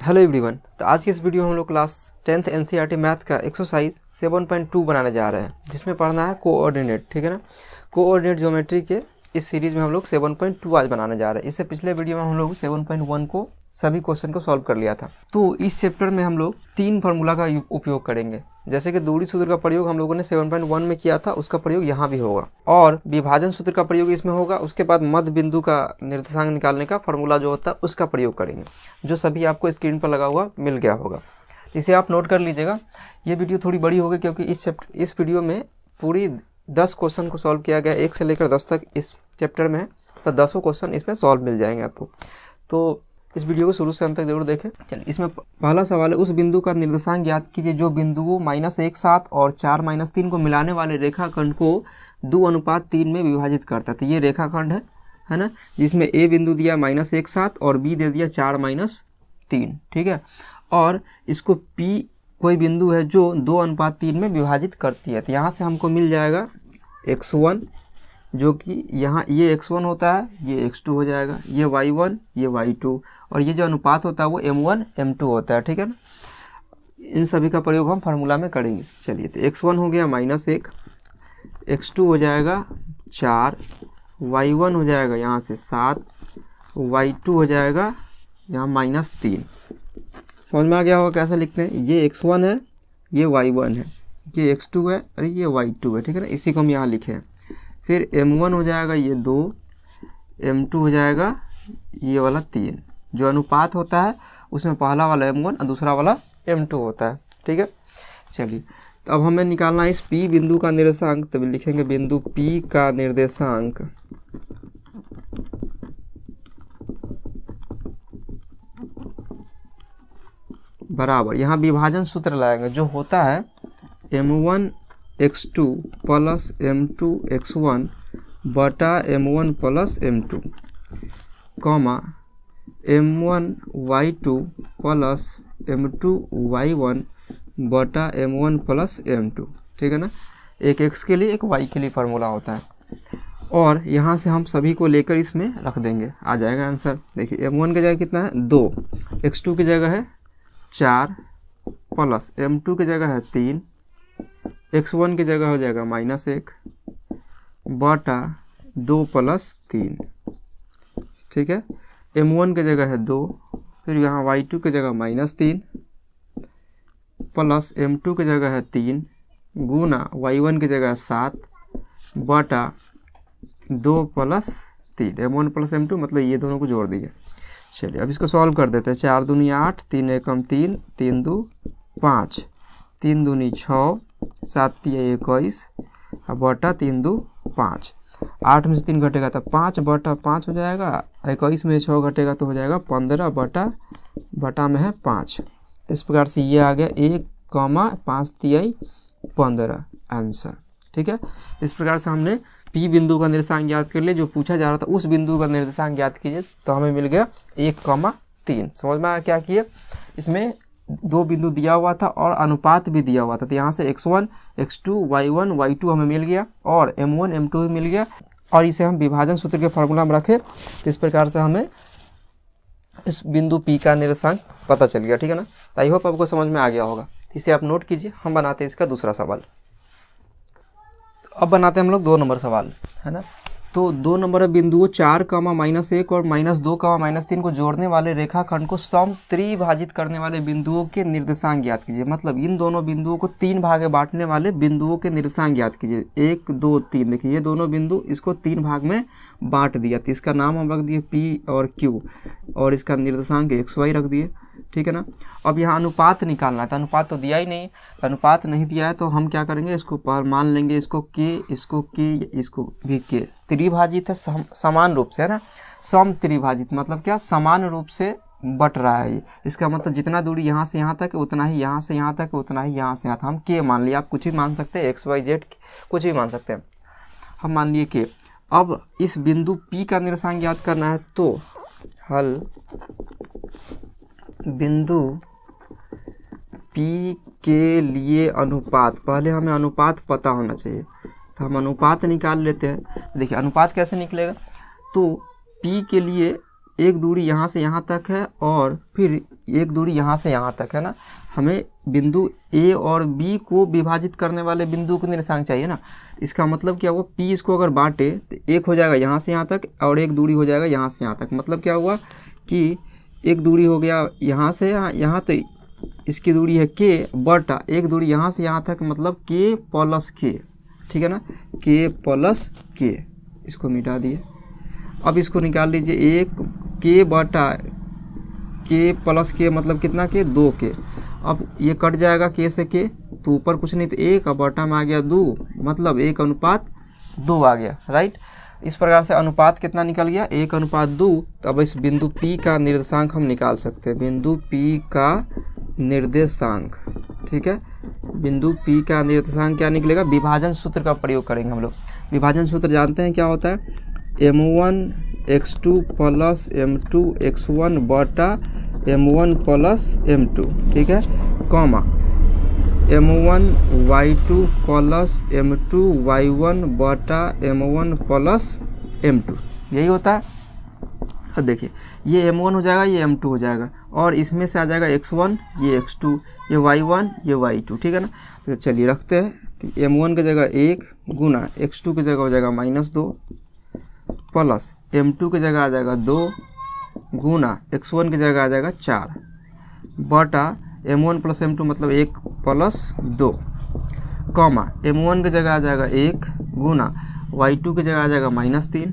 Hello everyone. तो आज की इस वीडियो में हम लोग क्लास 10th एनसीईआरटी मैथ का एक्सरसाइज 7.2 बनाने जा रहे हैं, जिसमें पढ़ना है कोऑर्डिनेट। ठीक है ना। कोऑर्डिनेट ज्योमेट्री के इस सीरीज में हम लोग 7.2 आज बनाने जा रहे हैं। इससे पिछले वीडियो में हम लोग 7.1 को सभी क्वेश्चन को सॉल्व कर लिया था। तो इस चैप्टर में हम लोग 3 फार्मूला का उपयोग करेंगे। जैसे कि दूरी सूत्र का प्रयोग हम लोगों ने 7.1 में किया था, उसका प्रयोग यहाँ भी होगा, और विभाजन सूत्र का प्रयोग इसमें होगा। उसके बाद मध्य बिंदु का निर्देशांक निकालने का फार्मूला जो होता है उसका प्रयोग करेंगे, जो सभी आपको स्क्रीन पर लगा हुआ मिल गया होगा। इसे आप नोट कर लीजिएगा। ये वीडियो थोड़ी बड़ी होगी क्योंकि इस वीडियो में पूरी 10 क्वेश्चन को सॉल्व किया गया, 1 से लेकर 10 तक इस चैप्टर में है। तो 10 क्वेश्चन इसमें सॉल्व मिल जाएंगे आपको। तो इस वीडियो को शुरू से अंत तक जरूर देखें। चलिए, इसमें पहला सवाल है, उस बिंदु का निर्देशांक ज्ञात कीजिए जो बिंदुओं -1 7 और 4 -3 को मिलाने वाले रेखाखंड को 2:3 में विभाजित करता है। तो ये रेखाखंड है ना, जिसमें ए बिंदु दिया -1 7 और बी दे दिया 4 -3। ठीक है। और इसको पी कोई बिंदु है जो 2:3 में विभाजित करती है। तो यहाँ से हमको मिल जाएगा x1, जो कि यहाँ ये x1 होता है, ये x2 हो जाएगा, ये y1, ये y2, और ये जो अनुपात होता है वो m1 m2 होता है। ठीक है ना। इन सभी का प्रयोग हम फार्मूला में करेंगे। चलिए, तो x1 हो गया -1, x2 हो जाएगा 4, y1 हो जाएगा यहाँ से 7, y2 हो जाएगा यहाँ -3। समझ में आ गया होगा कैसे लिखते हैं। ये x1 है, ये y1 है, ये x2 है और ये y2 है। ठीक है ना। इसी को हम यहाँ लिखे हैं। फिर m1 हो जाएगा ये 2, m2 हो जाएगा ये वाला 3। जो अनुपात होता है उसमें पहला वाला m1 और दूसरा वाला m2 होता है। ठीक है। चलिए, तो अब हमें निकालना है इस P बिंदु का निर्देशांक। तभी लिखेंगे बिंदु P का निर्देशांक बराबर, यहाँ विभाजन सूत्र लाएंगे जो होता है m1 x2 plus m2 x1 बटा m1 plus m2, comma m1 y2 plus m2 y1 बटा m1 प्लस m2। ठीक है ना। एक x के लिए एक y के लिए फार्मूला होता है, और यहाँ से हम सभी को लेकर इसमें रख देंगे, आ जाएगा आंसर। देखिए, m1 की जगह कितना है 2, x2 की जगह है 4 प्लस m2 की जगह है 3, x1 की जगह हो जाएगा -1 बटा 2 प्लस 3। ठीक है। m1 की जगह है 2, फिर यहाँ y2 की जगह -3 प्लस m2 की जगह है 3 गुना y1 की जगह 7 बटा 2 प्लस 3। m1 प्लस m2 मतलब ये दोनों को जोड़ दिए। चलिए, अब इसको सॉल्व कर देते हैं। 4 दूनी 8, 3 एकम 3, 3 2 5, 3 दूनी 6, 7 3 21 बटा 3 2 5। 8 में से 3 घटेगा तो 5 बटा 5 हो जाएगा, 21 में 6 घटेगा तो हो जाएगा 15 बटा में है 5। तो इस प्रकार से ये आ गया 1,5 3 15 आंसर। ठीक है। इस प्रकार से हमने P बिंदु का निर्देशांक ज्ञात कर लिया। जो पूछा जा रहा था उस बिंदु का निर्देशांक ज्ञात कीजिए, तो हमें मिल गया 1,3। समझ में आया क्या किए। इसमें 2 बिंदु दिया हुआ था और अनुपात भी दिया हुआ था। तो यहाँ से x1 x2 y1 y2 हमें मिल गया, और m1 m2 भी मिल गया, और इसे हम विभाजन सूत्र के फार्मूला में रखे। तो इस प्रकार से हमें इस बिंदु P का निर्देशांक पता चल गया। ठीक है ना। आई होप आपको समझ में आ गया होगा। इसे आप नोट कीजिए। हम बनाते हैं इसका दूसरा सवाल। अब बनाते हैं हम लोग 2 नंबर सवाल, है ना। तो 2 नंबर बिंदुओं 4, -1 और -2, -3 को जोड़ने वाले रेखाखंड को सम त्रिभाजित करने वाले बिंदुओं के निर्देशांक ज्ञात कीजिए। मतलब इन दोनों बिंदुओं को 3 भाग बांटने वाले बिंदुओं के निर्देशांक ज्ञात कीजिए। 1 2 3। देखिए, ये दोनों बिंदु इसको 3 भाग में बांट दिया। तो इसका नाम हम रख दिए P और Q, और इसका निर्देशांक XY रख दिए। ठीक है ना। अब यहाँ अनुपात निकालना है, तो अनुपात तो दिया ही नहीं, अनुपात नहीं दिया है, तो हम क्या करेंगे, इसको पर मान लेंगे, इसको K, इसको K, इसको भी K। त्रिभाजित है समान रूप से, है ना। सम त्रिभाजित मतलब क्या, समान रूप से बट रहा है। इसका मतलब जितना दूरी यहाँ से यहाँ तक उतना ही यहाँ से यहाँ तक, उतना ही यहाँ से यहाँ तक। हम K मान लिया, आप कुछ भी मान सकते हैं, XYZ कुछ भी मान सकते हैं। हम मान लिए K। अब इस बिंदु P का निर्देशांक ज्ञात करना है, तो हल बिंदु P के लिए अनुपात, पहले हमें अनुपात पता होना चाहिए। तो हम अनुपात निकाल लेते हैं। देखिए, अनुपात कैसे निकलेगा, तो P के लिए एक दूरी यहाँ से यहाँ तक है और फिर एक दूरी यहाँ से यहाँ तक है ना, हमें बिंदु ए और बी को विभाजित करने वाले बिंदु को निर्देशांक चाहिए ना। इसका मतलब क्या हुआ, पी इसको अगर बांटे तो एक हो जाएगा यहाँ से यहाँ तक और एक दूरी हो जाएगा यहाँ से यहाँ तक। मतलब क्या हुआ कि एक दूरी हो गया यहाँ से यहाँ तो इसकी दूरी है के बटा एक दूरी यहाँ से यहाँ तक, मतलब के प्लस के, ठीक है ना, के प्लस के। इसको मिटा दिए। अब इसको निकाल लीजिए, एक के बटा के प्लस के मतलब कितना के, 2 के। अब ये कट जाएगा के से के, तो ऊपर कुछ नहीं तो 1 और बटा में आ गया 2, मतलब 1:2 आ गया, राइट। इस प्रकार से अनुपात कितना निकल गया, 1:2। तो अब इस बिंदु P का निर्देशांक हम निकाल सकते हैं, बिंदु P का निर्देशांक, ठीक है। बिंदु P का निर्देशांक क्या निकलेगा, विभाजन सूत्र का प्रयोग करेंगे हम लोग। विभाजन सूत्र जानते हैं क्या होता है, m1x2 प्लस m2 x1 बटा m1 प्लस m2, ठीक है, comma m1 y2 plus m2 y1 बटा m1 प्लस m2, यही होता है। अब देखिए ये m1 हो जाएगा, ये m2 हो जाएगा और इसमें से आ जाएगा x1, ये x2, ये y1, ये y2, ठीक है ना। तो चलिए रखते हैं, तो m1 की जगह 1 गुना x2 की जगह हो जाएगा -2 प्लस m2 की जगह आ जाएगा 2 गुना x1 की जगह आ जाएगा 4 बटा m1 प्लस m2 मतलब 1 प्लस 2, कॉमा m1 की जगह आ जाएगा 1 गुना y2 की जगह आ जाएगा -3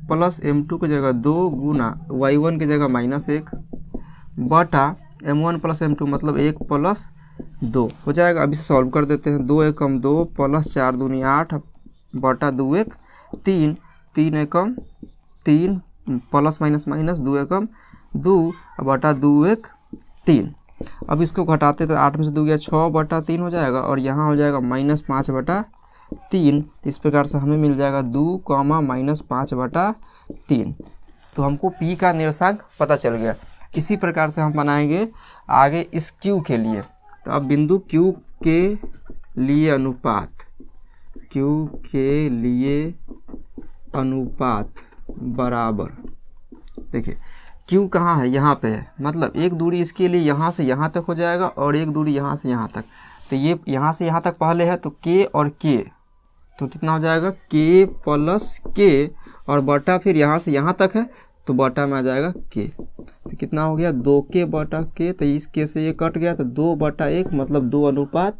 प्लस m2 की जगह 2 गुना y1 की जगह -1 बटा m1 प्लस m2 मतलब 1 प्लस 2 हो जाएगा। अब इसे सॉल्व कर देते हैं, 2 एकम 2 प्लस 4 दूनी 8 बटा 2 1 3, 3 एकम 3 प्लस माइनस माइनस 2 एकम 2 बटा 2 1 3। अब इसको घटाते तो 8 में से 2 गया 6 बटा 3 हो जाएगा और यहाँ हो जाएगा -5 बटा 3। तो इस प्रकार से हमें मिल जाएगा 2, -5 बटा 3। तो हमको P का निर्देशांक पता चल गया। इसी प्रकार से हम बनाएंगे आगे इस Q के लिए। तो अब बिंदु Q के लिए अनुपात, Q के लिए अनुपात बराबर, देखिए Q कहाँ है, यहाँ पे है, मतलब एक दूरी इसके लिए यहाँ से यहाँ तक हो जाएगा और एक दूरी यहाँ से यहाँ तक। तो ये यहाँ से यहाँ तक पहले है तो K और K, तो कितना हो जाएगा K प्लस K और बटा फिर यहाँ से यहाँ तक है तो बटा में आ जाएगा K। तो कितना हो गया 2K बटा K, तो इस K से ये कट गया तो 2 बटा 1 मतलब 2:1।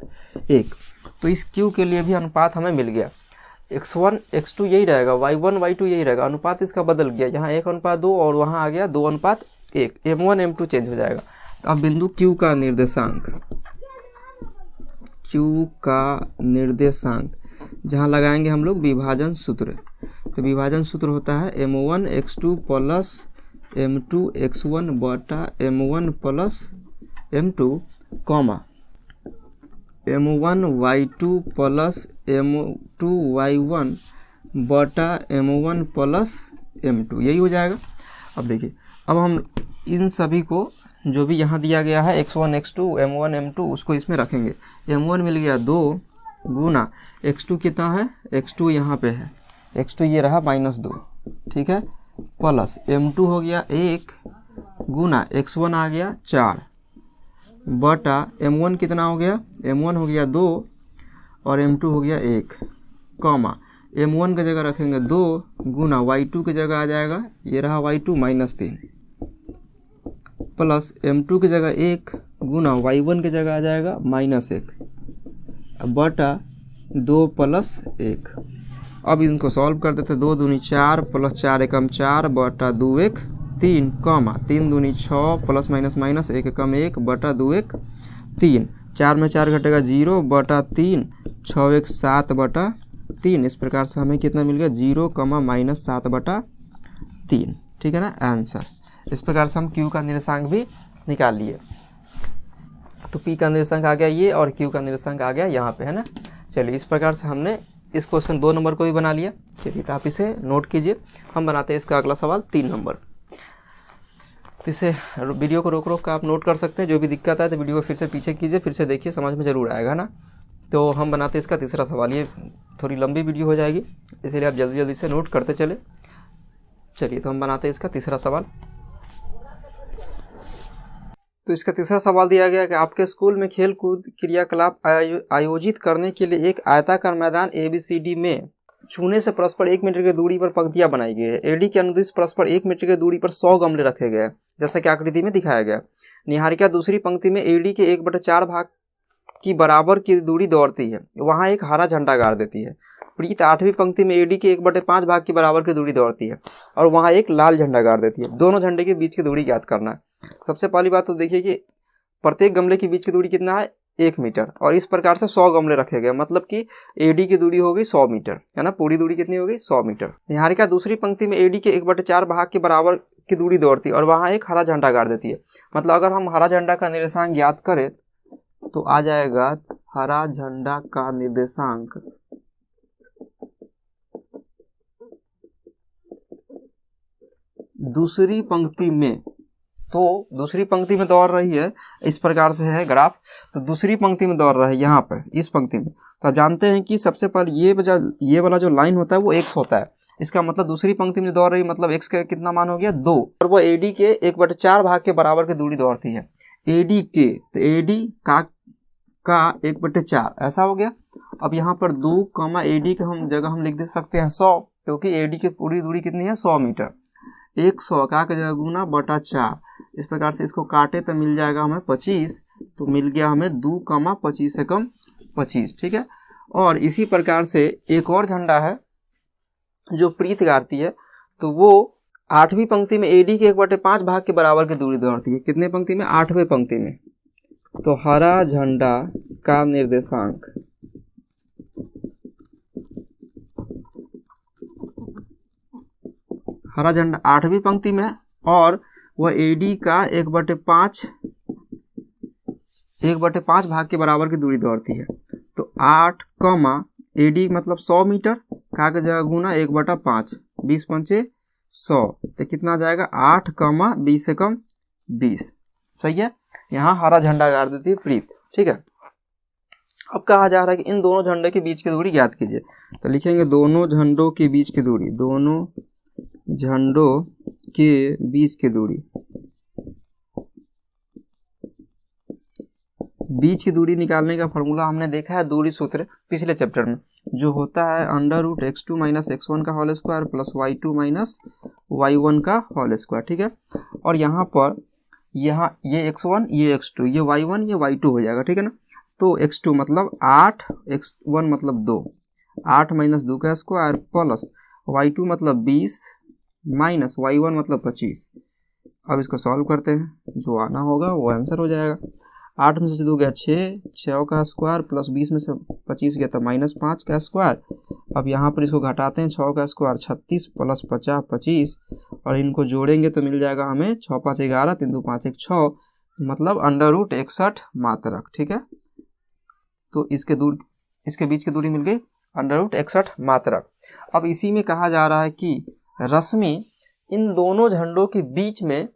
तो इस Q के लिए भी अनुपात हमें मिल गया, x1 x2 यही रहेगा, y1 y2 यही रहेगा, अनुपात इसका बदल गया, यहाँ 1:2 और वहाँ आ गया 2:1, m1 m2 चेंज हो जाएगा। तो अब बिंदु Q का निर्देशांक, Q का निर्देशांक जहाँ लगाएंगे हम लोग विभाजन सूत्र। तो विभाजन सूत्र होता है m1 x2 plus m2 x1 बटा m1 plus m2, comma m1 y2 plus m2 y1 बटा m1 प्लस m2, यही हो जाएगा। अब देखिए, अब हम इन सभी को जो भी यहाँ दिया गया है x1 x2 m1 m2 उसको इसमें रखेंगे। m1 मिल गया 2 गुना x2 कितना है, x2 यहाँ पे है, x2 ये रहा -2, ठीक है, प्लस m2 हो गया 1 गुना x1 आ गया 4 बटा m1 कितना हो गया, m1 हो गया 2 और m2 हो गया 1, कॉमा m1 की जगह रखेंगे 2 गुना y2 की जगह आ जाएगा, ये रहा y2 -3 प्लस m2 की जगह 1 गुना y1 की जगह आ जाएगा -1 बटा 2 प्लस 1। अब इनको सॉल्व कर देते, 2 दूनी 4 प्लस 4 एकम 4 बटा 2 1 3, कॉमा 3 दूनी 6 प्लस माइनस माइनस 1 एकम 1 बटा 2 1 3, 4 में 4 घटेगा 0 बटा 3, 6 1 7 बटा 3। इस प्रकार से हमें कितना मिल गया 0, -7 बटा 3, ठीक है ना, आंसर। इस प्रकार से हम Q का निर्देशांक भी निकाल लिए। तो P का निर्देशांक आ गया ये और Q का निर्देशांक आ गया यहाँ पे, है ना। चलिए इस प्रकार से हमने इस क्वेश्चन 2 नंबर को भी बना लिया। चलिए तो आप इसे नोट कीजिए, हम बनाते हैं इसका अगला सवाल 3 नंबर। तो इसे वीडियो को रोक कर आप नोट कर सकते हैं, जो भी दिक्कत आए तो वीडियो को फिर से पीछे कीजिए, फिर से देखिए, समझ में ज़रूर आएगा ना। तो हम बनाते हैं इसका तीसरा सवाल। ये थोड़ी लंबी वीडियो हो जाएगी, इसीलिए आप जल्दी जल्दी से नोट करते चले। चलिए तो हम बनाते हैं इसका तीसरा सवाल। तो इसका तीसरा सवाल दिया गया कि आपके स्कूल में खेल कूद क्रियाकलाप आयोजित करने के लिए एक आयताकार मैदान ABCD में छूने से परस्पर 1 मीटर की दूरी पर पंक्तियां बनाई गई है। AD के अनुदिश परस्पर 1 मीटर की दूरी पर 100 गमले रखे गए हैं, जैसा कि आकृति में दिखाया गया। निहारिका दूसरी पंक्ति में AD के 1/4 भाग की बराबर की दूरी दौड़ती है, वहां एक हरा झंडा गाड़ देती है। प्रीत 8वीं पंक्ति में AD के 1/5 भाग की बराबर की दूरी दौड़ती है और वहां एक लाल झंडा गाड़ देती है। दोनों झंडे के बीच की दूरी ज्ञात करना है। सबसे पहली बात तो देखिए कि प्रत्येक गमले के बीच की दूरी कितना है, 1 मीटर, और इस प्रकार से 100 गमले रखे गए, मतलब कि AD की दूरी हो गई 100 मीटर, है ना। पूरी दूरी कितनी हो गई, 100 मीटर। निहारिका दूसरी पंक्ति में AD के 1/4 भाग के बराबर की दूरी दौड़ती है और वहां एक हरा झंडा गाड़ देती है। मतलब अगर हम हरा झंडा का निर्देशांक ज्ञात करें तो आ जाएगा हरा झंडा का निर्देशांक दूसरी पंक्ति में, तो दूसरी पंक्ति में दौड़ रही है, इस प्रकार से है ग्राफ, तो दूसरी पंक्ति में दौड़ रहा है यहाँ पर इस पंक्ति में। तो आप जानते हैं कि सबसे पहले ये वाला जो लाइन होता है वो x होता है। इसका मतलब दूसरी पंक्ति में दौड़ रही है, मतलब x का कितना मान हो गया, 2, और वो AD के 1/4 भाग के बराबर की दूरी दौड़ती है। AD के, तो AD का 1/4 ऐसा हो गया। अब यहाँ पर 2, AD का हम लिख दे सकते हैं 100, क्योंकि AD की पूरी दूरी कितनी है, 100 मीटर। 100 का जगह गुना बटा 4, इस प्रकार से इसको काटे तो मिल जाएगा हमें 25, तो मिल गया हमें 2, 25 से कम 25, ठीक है। और इसी प्रकार से एक और झंडा है जो प्रीत गाड़ती है, तो वो 8वीं पंक्ति में AD के 1/5 भाग के बराबर की दूरी दौड़ती है। कितने पंक्ति में, 8वें पंक्ति में। तो हरा झंडा का निर्देशांक हरा झंडा 8वीं पंक्ति में, और वह AD का 1/5 भाग के बराबर की दूरी दौड़ती है। तो 8, AD मतलब 100 मीटर, का के जगह गुना 1/5, 20 पंचे 100, तो कितना आ जाएगा 8, 20 से कम 20, सही है। यहाँ हरा झंडा गाड़ देती है प्रीत, ठीक है। अब कहा जा रहा है कि इन दोनों झंडे के बीच की दूरी ज्ञात कीजिए। तो लिखेंगे दोनों झंडों के बीच की दूरी, दोनों झंडों के बीच की दूरी। बीच की दूरी निकालने का फॉर्मूला हमने देखा है दूरी सूत्र पिछले चैप्टर में, जो होता है √x2 - x1 का whole square plus y2 - y1 का होल स्क्वायर, ठीक है। और यहाँ पर ये x1 ये x2 ये y1 ये y2 हो जाएगा, ठीक है ना। तो x2 मतलब 8, x1 मतलब 2, 8 - 2 का स्क्वायर प्लस y2 मतलब 20 माइनस y1 मतलब 25। अब इसको सॉल्व करते हैं, जो आना होगा वो आंसर हो जाएगा। 8 में से 2 गया 6, 6 का स्क्वायर प्लस 20 में से 25 गया तो -5 का स्क्वायर। अब यहाँ पर इसको घटाते हैं, 6 का स्क्वायर 36 प्लस 50 25, और इनको जोड़ेंगे तो मिल जाएगा हमें 6 5 11, 3 2 5 1 6, मतलब √61 मात्रक, ठीक है। तो इसके बीच की दूरी मिल गई √61 मात्रक। अब इसी में कहा जा रहा है कि रश्मि इन दोनों झंडों के बीच में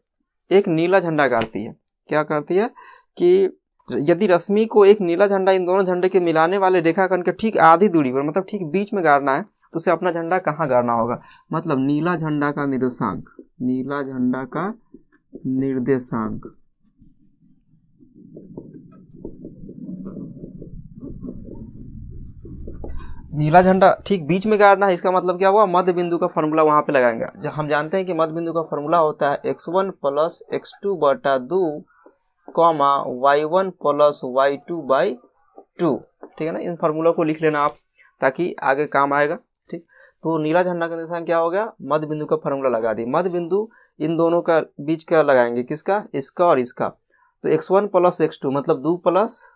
एक नीला झंडा गाड़ती है। क्या करती है कि यदि रश्मि को एक नीला झंडा इन दोनों झंडे के मिलाने वाले रेखाखंड के ठीक आधी दूरी पर, मतलब ठीक बीच में गाड़ना है, तो उसे अपना झंडा कहाँ गाड़ना होगा, मतलब नीला झंडा का निर्देशांक, नीला झंडा का निर्देशांक नीला झंडा ठीक बीच में गाड़ना है। इसका मतलब क्या हुआ, मध्य बिंदु का फॉर्मूला वहां पे लगाएंगे। जब हम जानते हैं कि मध्य बिंदु का फॉर्मूला होता है x1 + x2 बटा 2, y1 + y2/2, ठीक है ना। इन फार्मूला को लिख लेना आप, ताकि आगे काम आएगा, ठीक। तो नीला झंडा का निशान क्या हो गया, मध्य बिंदु का फॉर्मूला लगा दी। मध्य बिंदु इन दोनों का बीच का लगाएंगे, किसका, इसका और इसका। तो x1 + x2 मतलब 2 +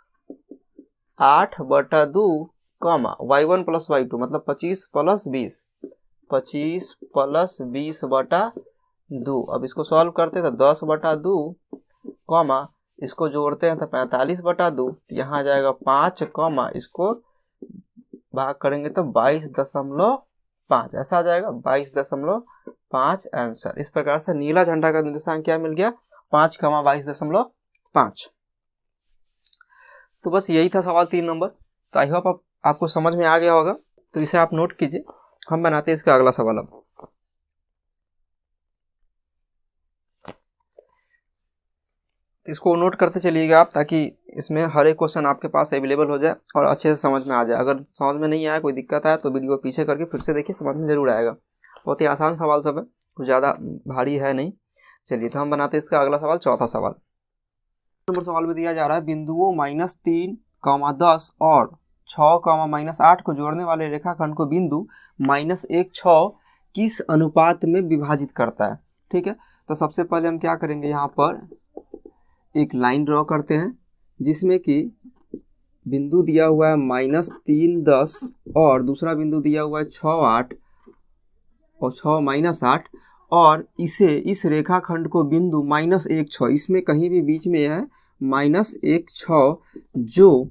8/2, y1 + y2 मतलब 25 + 20, 25 + 20/2। अब इसको सॉल्व करते हैं तो 10/2, इसको जोड़ते हैं तो 45/2, यहाँ आ जाएगा 5, इसको भाग करेंगे तो 22.5, ऐसा आ जाएगा 22.5 आंसर। इस प्रकार से नीला झंडा का निर्देशांक क्या मिल गया, 5, 22.5। तो बस यही था सवाल 3 नंबर। तो आई होप आपको समझ में आ गया होगा। तो इसे आप नोट कीजिए, हम बनाते हैं इसका अगला सवाल। अब इसको नोट करते चलिएगा आप, ताकि इसमें हर एक क्वेश्चन आपके पास अवेलेबल हो जाए और अच्छे से समझ में आ जाए। अगर समझ में नहीं आया, कोई दिक्कत आया, तो वीडियो पीछे करके फिर से देखिए, समझ में जरूर आएगा। बहुत ही आसान सवाल सब है, कुछ ज़्यादा भारी है नहीं। चलिए तो हम बनाते हैं इसका अगला सवाल, चौथा सवाल। नंबर सवाल में दिया जा रहा है बिंदुओं -3, 10 और 6, -8 को जोड़ने वाले रेखाखंड को बिंदु -1, 6 किस अनुपात में विभाजित करता है। ठीक है, तो सबसे पहले हम क्या करेंगे, यहाँ पर एक लाइन ड्रॉ करते हैं जिसमें कि बिंदु दिया हुआ है -3, 10 और दूसरा बिंदु दिया हुआ है 6, 8 और 6 -8, और इस रेखाखंड को बिंदु -1, 6, इसमें कहीं भी बीच में है -1, 6, जो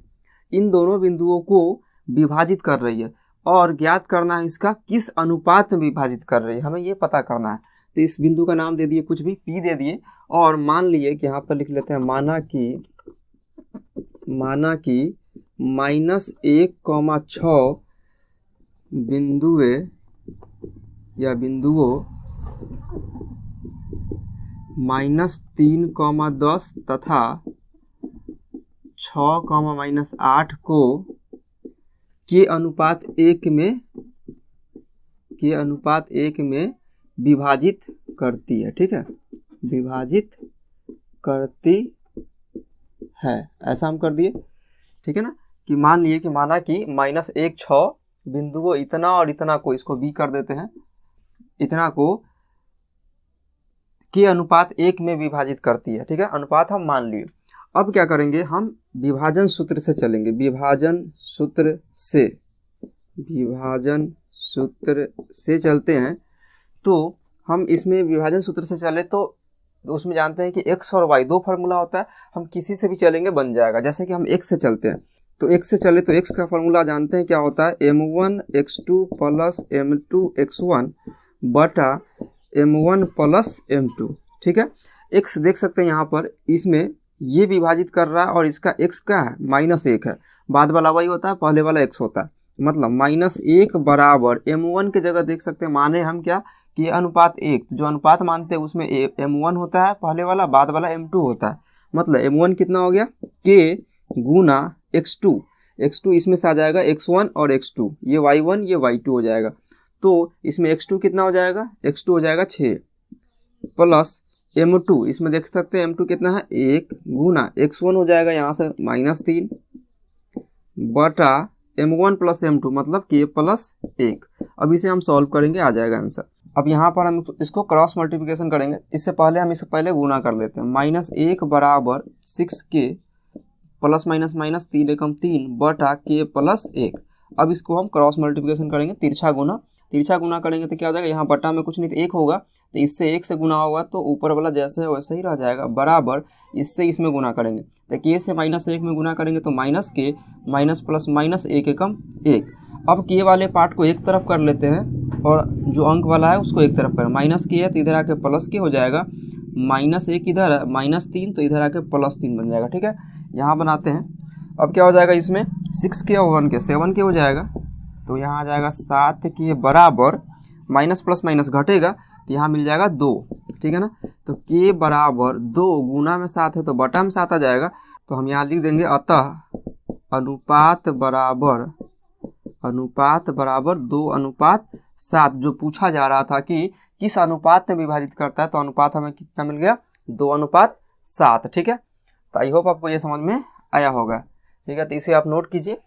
इन दोनों बिंदुओं को विभाजित कर रही है, और ज्ञात करना है इसका किस अनुपात में विभाजित कर रही है, हमें ये पता करना है। तो इस बिंदु का नाम दे दिए कुछ भी, P दे दिए, और मान लिए कि यहाँ पर लिख लेते हैं माना कि -1, 6 बिंदुओं -3, 10 तथा 6, -8 को के अनुपात 1 में विभाजित करती है। ठीक है, विभाजित करती है, ऐसा हम कर दिए। ठीक है ना, कि मान लिए कि माना कि -1, 6 बिंदुओं इतना और इतना को, इसको बी कर देते हैं, इतना को के अनुपात 1 में विभाजित करती है। ठीक है, अनुपात हम मान लिए। अब क्या करेंगे, हम विभाजन सूत्र से चलेंगे। विभाजन सूत्र से चलते हैं। तो हम इसमें विभाजन सूत्र से चले तो उसमें जानते हैं कि x और y दो फार्मूला होता है, हम किसी से भी चलेंगे बन जाएगा। जैसे कि हम x से चलते हैं, तो x से चले तो x का फार्मूला जानते हैं क्या होता है, m1x2 प्लस m2x1 बटा m1 प्लस m2। ठीक है, x देख सकते हैं यहाँ पर, इसमें ये विभाजित कर रहा है और इसका x क्या है, -1 है। बाद वाला y होता है, पहले वाला x होता है, मतलब -1 बराबर m1 की जगह देख सकते हैं माने हम क्या कि अनुपात 1, तो जो अनुपात मानते हैं उसमें m1 होता है पहले वाला, बाद वाला m2 होता है। मतलब m1 कितना हो गया, k गुना x2 इसमें से आ जाएगा x1 और x2, ये y1 ये y2 हो जाएगा। तो इसमें x2 कितना हो जाएगा, x2 हो जाएगा 6 प्लस m2, इसमें देख सकते हैं m2 कितना है 1 गुना x1 हो जाएगा यहाँ से -3 बटा m1 प्लस m2 मतलब k प्लस 1। अब इसे हम सॉल्व करेंगे, आ जाएगा आंसर। अब यहाँ पर हम इसको क्रॉस मल्टीप्लिकेशन करेंगे, इससे पहले हम इससे पहले गुना कर लेते हैं। -1 बराबर 6k प्लस माइनस 3 एकम 3 बटा k प्लस 1। अब इसको हम क्रॉस मल्टीप्लिकेशन करेंगे, तिरछा गुना करेंगे तो क्या हो जाएगा, यहाँ बटा में कुछ नहीं तो 1 होगा, तो इससे 1 से गुना होगा तो ऊपर वाला जैसे है वैसे ही रह जाएगा, बराबर इससे इसमें गुना करेंगे तो k से -1 में गुना करेंगे तो -k माइनस प्लस माइनस 1 एकम 1। अब k वाले पार्ट को एक तरफ कर लेते हैं और जो अंक वाला है उसको एक तरफ करें, -k है तो इधर आके +k हो जाएगा, -1 इधर है, -3 तो इधर आके +3 बन जाएगा। ठीक है, यहाँ बनाते हैं। अब क्या हो जाएगा, इसमें 6k और 1k 7k हो जाएगा, तो यहाँ आ जाएगा 7k बराबर माइनस प्लस माइनस घटेगा तो यहाँ मिल जाएगा 2। ठीक है ना, तो k बराबर 2 गुना में 7 है तो बटा में 7 आ जाएगा, तो हम यहाँ लिख देंगे अतः अनुपात बराबर 2:7। जो पूछा जा रहा था कि किस अनुपात में विभाजित करता है, तो अनुपात हमें कितना मिल गया, 2:7। ठीक है, तो आई होप आपको ये समझ में आया होगा। ठीक है, तो इसे आप नोट कीजिए।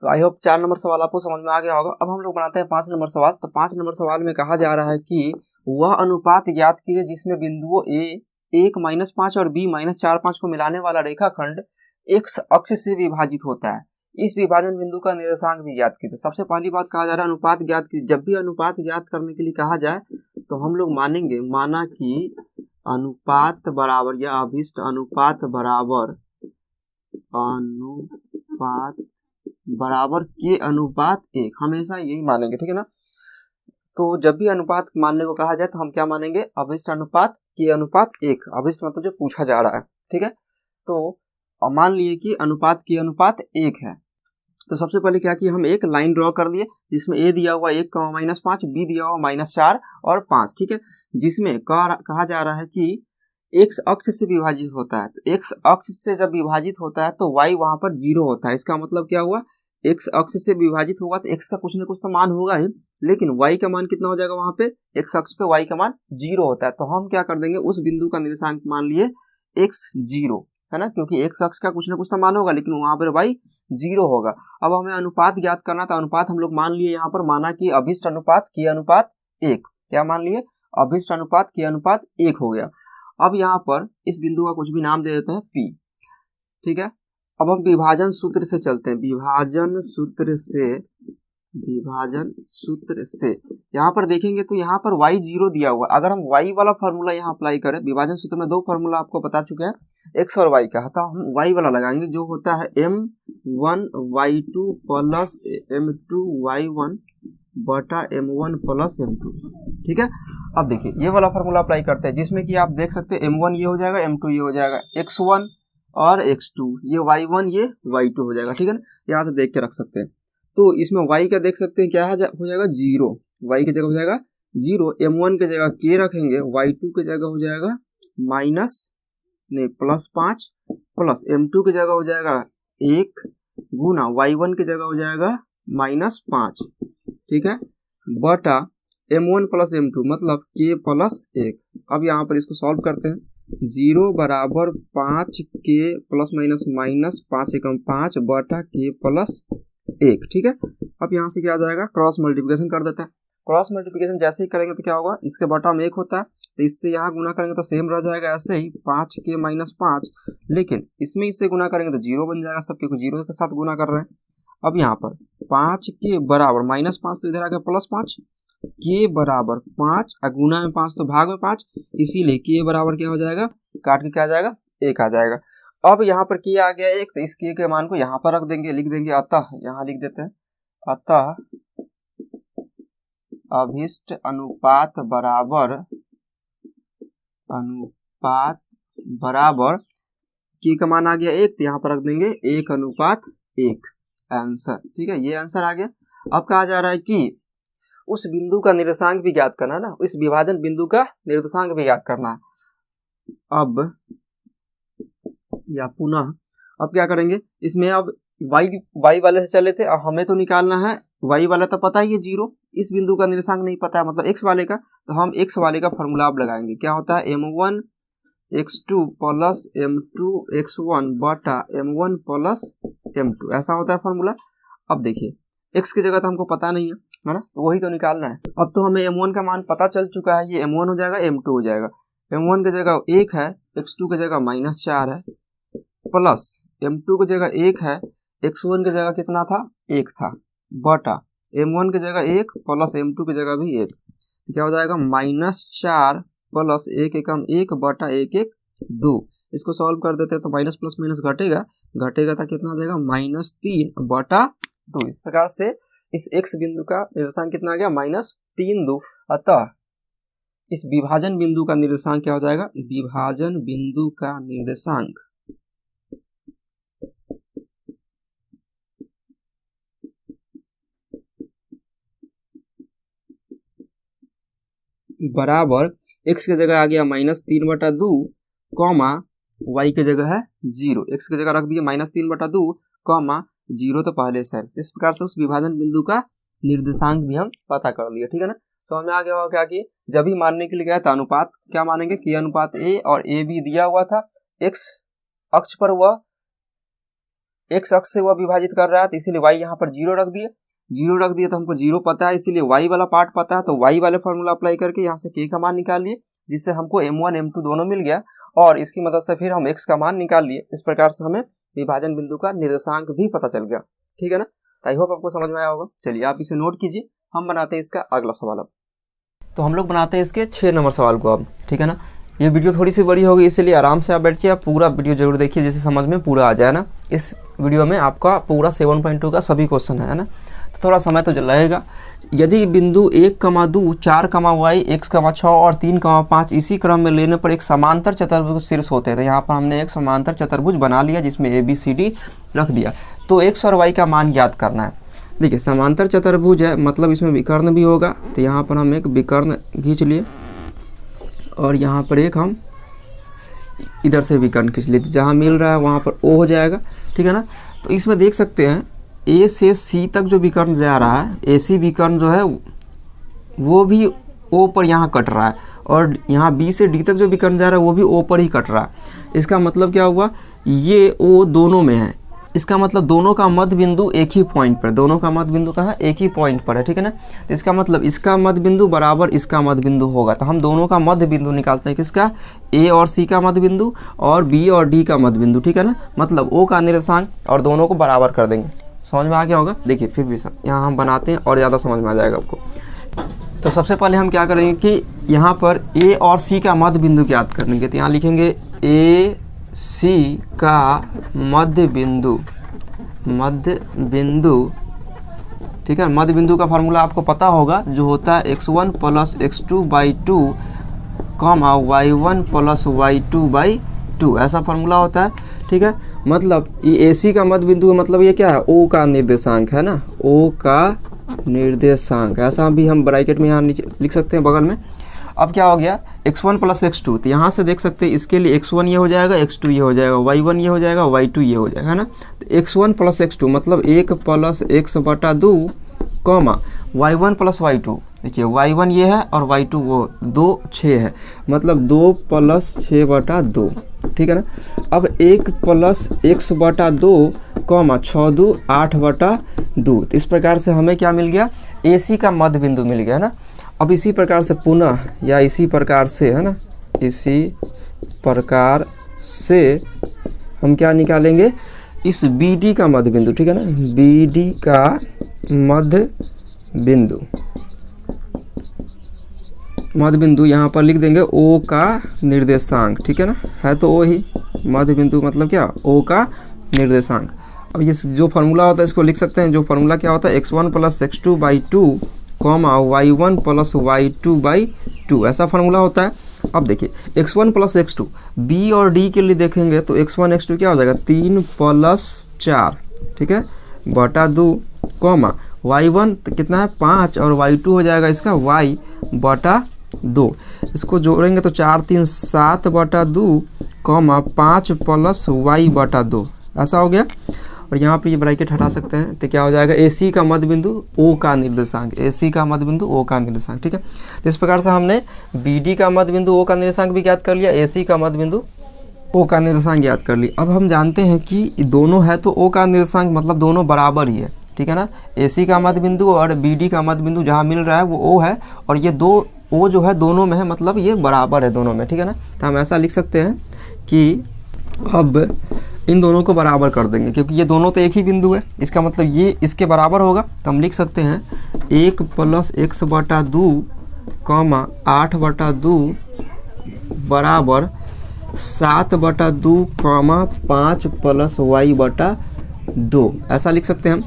तो आई होप 4 नंबर सवाल आपको समझ में आ गया होगा। अब हम लोग बनाते हैं 5 नंबर सवाल। तो 5 नंबर सवाल में कहा जा रहा है कि वह अनुपात ज्ञात कीजिए जिसमें बिंदुओं a 1 -5 और b -4, 5 को मिलाने वाला रेखाखंड x अक्ष से विभाजित होता है। इस विभाजन बिंदु का निर्देशांक भी ज्ञात कीजिए। सबसे पहली बात कहा जा रहा है अनुपात ज्ञात कीजिए। जब भी अनुपात ज्ञात करने के लिए कहा जाए तो हम लोग मानेंगे, माना कि अनुपात बराबर या अभिष्ट अनुपात बराबर के अनुपात 1, हमेशा यही मानेंगे। ठीक है ना, तो जब भी अनुपात मानने को कहा जाए तो हम क्या मानेंगे, अभिष्ट अनुपात के अनुपात 1। अभिष्ट मतलब जो पूछा जा रहा है। ठीक है, तो मान लिए कि अनुपात के अनुपात 1 है। तो सबसे पहले क्या किया, हम एक लाइन ड्रॉ कर लिए जिसमें ए दिया हुआ 1, -5, बी दिया हुआ -4 और 5, ठीक है, जिसमें कहा जा रहा है कि एक्स अक्ष से विभाजित होता है। तो एक्स अक्ष से जब विभाजित होता है तो वाई वहां पर 0 होता है। इसका मतलब क्या हुआ, एक्स अक्ष से विभाजित होगा तो एक्स का कुछ ना कुछ तो मान होगा ही, लेकिन वाई का मान कितना हो जाएगा, वहां पे एक्स अक्ष पे वाई का मान 0 होता है। तो हम क्या कर देंगे, उस बिंदु का निर्देशांक मान लिए x0, है ना, क्योंकि एक्स अक्ष का कुछ ना कुछ तो मान होगा लेकिन वहां पर वाई 0 होगा। अब हमें अनुपात ज्ञात करना था। अनुपात हम लोग मान लिए, यहाँ पर माना कि अभिष्ट अनुपात k अनुपात 1, क्या मान लिए, अभिष्ट अनुपात k अनुपात 1 हो गया। अब यहाँ पर इस बिंदु का कुछ भी नाम दे देते हैं P, ठीक है। अब हम विभाजन सूत्र से चलते हैं, विभाजन सूत्र से यहाँ पर देखेंगे तो यहाँ पर y0 दिया हुआ। अगर हम y वाला फार्मूला यहाँ अप्लाई करें, विभाजन सूत्र में 2 फार्मूला आपको बता चुके हैं, x और y का, तो हम y वाला लगाएंगे जो होता है m1y2 प्लस m2y1 बटा m1 प्लस m2, ठीक है। अब देखिए ये वाला फार्मूला अप्लाई करते हैं जिसमें कि आप देख सकते हैं m1 ये हो जाएगा, m2 ये हो जाएगा, x1 और x2 ये y1 ये y2 हो जाएगा, ठीक है ना, यहाँ से देख के रख सकते हैं। तो इसमें y का देख सकते हैं क्या हो जाएगा 0, y की जगह हो जाएगा 0, m1 की जगह k रखेंगे, y2 की जगह हो जाएगा +5 प्लस m2 की जगह हो जाएगा 1 गुना y1 की जगह हो जाएगा -5, ठीक है, बटा m1 प्लस m2 मतलब k प्लस 1। अब यहाँ पर इसको सॉल्व करते हैं, 0 बराबर 5k प्लस माइनस 5 एकम 5 बटा k प्लस 1, ठीक है। अब यहाँ से क्या आ जाएगा, क्रॉस मल्टीप्लिकेशन कर देते हैं। क्रॉस मल्टीप्लिकेशन जैसे ही करेंगे तो क्या होगा, इसके बटा में 1 होता है तो इससे यहाँ गुना करेंगे तो सेम रह जाएगा ऐसे ही 5k - 5, लेकिन इसमें इससे गुना करेंगे तो 0 बन जाएगा, सब क्योंकि 0 के साथ गुना कर रहे हैं। अब यहाँ पर 5k बराबर -5 तो इधर आ गया +5, k बराबर 5 गुना में 5 तो भाग में 5, इसीलिए k बराबर क्या हो जाएगा, काट के क्या आ जाएगा 1 आ जाएगा। अब यहाँ पर k आ गया 1 तो इस k के मान को यहाँ पर रख देंगे, लिख देंगे अतः, यहाँ लिख देते हैं अतः अभिष्ट अनुपात बराबर k का मान आ गया 1 तो यहाँ पर रख देंगे 1:1 आंसर, ठीक है, ये आंसर आ गया। अब कहा जा रहा है कि उस बिंदु का निर्देशांक भी ज्ञात करना है ना, इस विभाजन बिंदु का निर्देशांक भी ज्ञात करना है। अब या पुनः अब क्या करेंगे, इसमें अब y वाले से चले थे, अब हमें तो निकालना है y वाला तो पता ही है 0, इस बिंदु का निर्देशांक नहीं पता है मतलब x वाले का, तो हम x वाले का फॉर्मूला अब लगाएंगे। क्या होता है, m1 x2 plus m2 x1 बटा m1 प्लस m2, ऐसा होता है फॉर्मूला। अब देखिए x की जगह तो हमको पता नहीं है ना, तो वही तो निकालना है। अब तो हमें m1 का मान पता चल चुका है, ये m1 हो जाएगा m2 हो जाएगा, m1 की जगह 1 है, x2 की जगह -4 है, प्लस m2 की जगह 1 है, x1 की जगह कितना था 1 था, बटा m1 की जगह 1 प्लस m2 की जगह भी 1, तो क्या हो जाएगा -4 प्लस 1 एकम 1 बटा 1 1 2। इसको सॉल्व कर देते हैं तो माइनस प्लस माइनस घटेगा तो कितना आ जाएगा -3 बटा 2। इस प्रकार से इस x बिंदु का निर्देशांक कितना आ गया -3 अतः इस विभाजन बिंदु का निर्देशांक क्या हो जाएगा, विभाजन बिंदु का निर्देशांक बराबर x की जगह आ गया -3 बटा 2 कॉमा y की जगह है 0, x की जगह रख दिया -3 बटा 2 कॉमा 0 तो पहले से है। इस प्रकार से उस विभाजन बिंदु का निर्देशांक भी हम पता कर लिया, ठीक है ना। समझ में आ गया होगा क्या कि जब भी मानने के लिए गया था अनुपात क्या मानेंगे, k अनुपात a और a भी दिया हुआ था, x अक्ष पर वह x अक्ष से वह विभाजित कर रहा है तो इसीलिए y यहाँ पर 0 रख दिए तो हमको 0 पता है, इसीलिए y वाला पार्ट पता है, तो y वाले फॉर्मूला अप्लाई करके यहाँ से k का मान निकाल लिए, जिससे हमको m1 m2 दोनों मिल गया और इसकी मदद से फिर हम x का मान निकाल लिए। इस प्रकार से हमें विभाजन बिंदु का निर्देशांक भी पता चल गया, ठीक है ना। आई होप आपको समझ में आया होगा। चलिए आप इसे नोट कीजिए, हम बनाते हैं इसका अगला सवाल। अब तो हम लोग बनाते हैं इसके 6 नंबर सवाल को अब, ठीक है ना। ये वीडियो थोड़ी सी बड़ी होगी इसलिए आराम से आप बैठिए, आप पूरा वीडियो जरूर देखिए जिससे समझ में पूरा आ जाए ना। इस वीडियो में आपका पूरा 7.2 का सभी क्वेश्चन है ना। तो थोड़ा समय तो लगेगा। यदि बिंदु 1,2, 4,y, x,6 और 3,5 इसी क्रम में लेने पर एक समांतर चतुर्भुज शीर्ष होते हैं। तो यहाँ पर हमने एक समांतर चतुर्भुज बना लिया जिसमें ABCD रख दिया। तो x और y का मान ज्ञात करना है। देखिए समांतर चतुर्भुज है मतलब इसमें विकर्ण भी होगा, तो यहाँ पर हम एक विकर्ण खींच लिए और यहाँ पर एक हम इधर से विकर्ण खींच लिए, जहाँ मिल रहा है वहाँ पर O हो जाएगा, ठीक है ना। तो इसमें देख सकते हैं A से C तक जो विकर्ण जा रहा है, AC विकर्ण जो है वो भी O पर यहाँ कट रहा है, और यहाँ B से D तक जो विकर्ण जा रहा है वो भी O पर ही कट रहा है। इसका मतलब क्या हुआ, ये O दोनों में है, इसका मतलब दोनों का मध्य बिंदु एक ही पॉइंट पर, दोनों का मध्य बिंदु कहाँ, एक ही पॉइंट पर है, ठीक है ना। तो इसका मतलब इसका मध्य बिंदु बराबर इसका मध्य बिंदु होगा। तो हम दोनों का मध्य बिंदु निकालते हैं, किसका, A और C का मध्य बिंदु और B और D का मध्य बिंदु, ठीक है ना। मतलब O का निर्देशांक और दोनों को बराबर कर देंगे। समझ में आ गया होगा। देखिए फिर भी यहाँ हम बनाते हैं और ज़्यादा समझ में आ जाएगा आपको। तो सबसे पहले हम क्या करेंगे कि यहाँ पर A और C का मध्य बिंदु ज्ञात करेंगे। तो यहाँ लिखेंगे A C का मध्य बिंदु, ठीक है। मध्य बिंदु का फार्मूला आपको पता होगा, जो होता है x1 + x2/2, y1 + y2/2, ऐसा फार्मूला होता है, ठीक है। मतलब ये AC का मध्य बिंदु मतलब ये क्या है, O का निर्देशांक है ना, O का निर्देशांक। ऐसा भी हम ब्रैकेट में यहाँ नीचे लिख सकते हैं बगल में। अब क्या हो गया, x1 + x2, तो यहाँ से देख सकते हैं इसके लिए x1 ये हो जाएगा, x2 ये हो जाएगा, y1 ये हो जाएगा, y2 ये हो जाएगा, है ना। तो x1 + x2 मतलब 1 + x/2, y1 + y2, देखिए y1 ये है और y2 वो 2 6 है, मतलब 2 + 6/2, ठीक है ना। अब 1 + x/2, 6×2 8/2। तो इस प्रकार से हमें क्या मिल गया, AC का मध्य बिंदु मिल गया, है ना। अब इसी प्रकार से पुनः, या इसी प्रकार से, है ना, इसी प्रकार से हम क्या निकालेंगे, इस BD का मध्य बिंदु, ठीक है ना, BD का मध्य बिंदु यहाँ पर लिख देंगे O का निर्देशांक, ठीक है ना, है तो O ही, मध्य बिंदु मतलब क्या, O का निर्देशांक। अब ये जो फार्मूला होता है इसको लिख सकते हैं, जो फार्मूला क्या होता है, x1 + x2/2, y1 + y2/2, ऐसा फार्मूला होता है। अब देखिए x1 + x2, B और D के लिए देखेंगे तो x1 x2 क्या हो जाएगा, 3 + 4, ठीक है, /2, y1 तो कितना है 5 और y2 हो जाएगा इसका y/2। इसको जोड़ेंगे तो 4 3 7/2, 5 + y/2, ऐसा हो गया। और यहाँ पे ये ब्रैकेट हटा सकते हैं, तो क्या हो जाएगा, AC का मध्य बिंदु O का निर्देशांक, AC का मध्य बिंदु O का निर्देशांक, ठीक है। तो इस प्रकार से हमने BD का मध्य बिंदु O का निर्देशांक भी ज्ञात कर लिया, AC का मध्य बिंदु O का निर्देशांक ज्ञात कर लिया। अब हम जानते हैं कि दोनों है तो O का निर्देशांक मतलब दोनों बराबर ही है, ठीक है ना। AC का मध्य बिंदु और BD का मध्य बिंदु जहाँ मिल रहा है वो O है, और ये दो O जो है दोनों में है, मतलब ये बराबर है दोनों में, ठीक है ना। तो हम ऐसा लिख सकते हैं कि अब इन दोनों को बराबर कर देंगे, क्योंकि ये दोनों तो एक ही बिंदु है, इसका मतलब ये इसके बराबर होगा। तो हम लिख सकते हैं 1 + x/2, 8/2 बराबर 7/2, 5 + y/2, ऐसा लिख सकते हैं हम।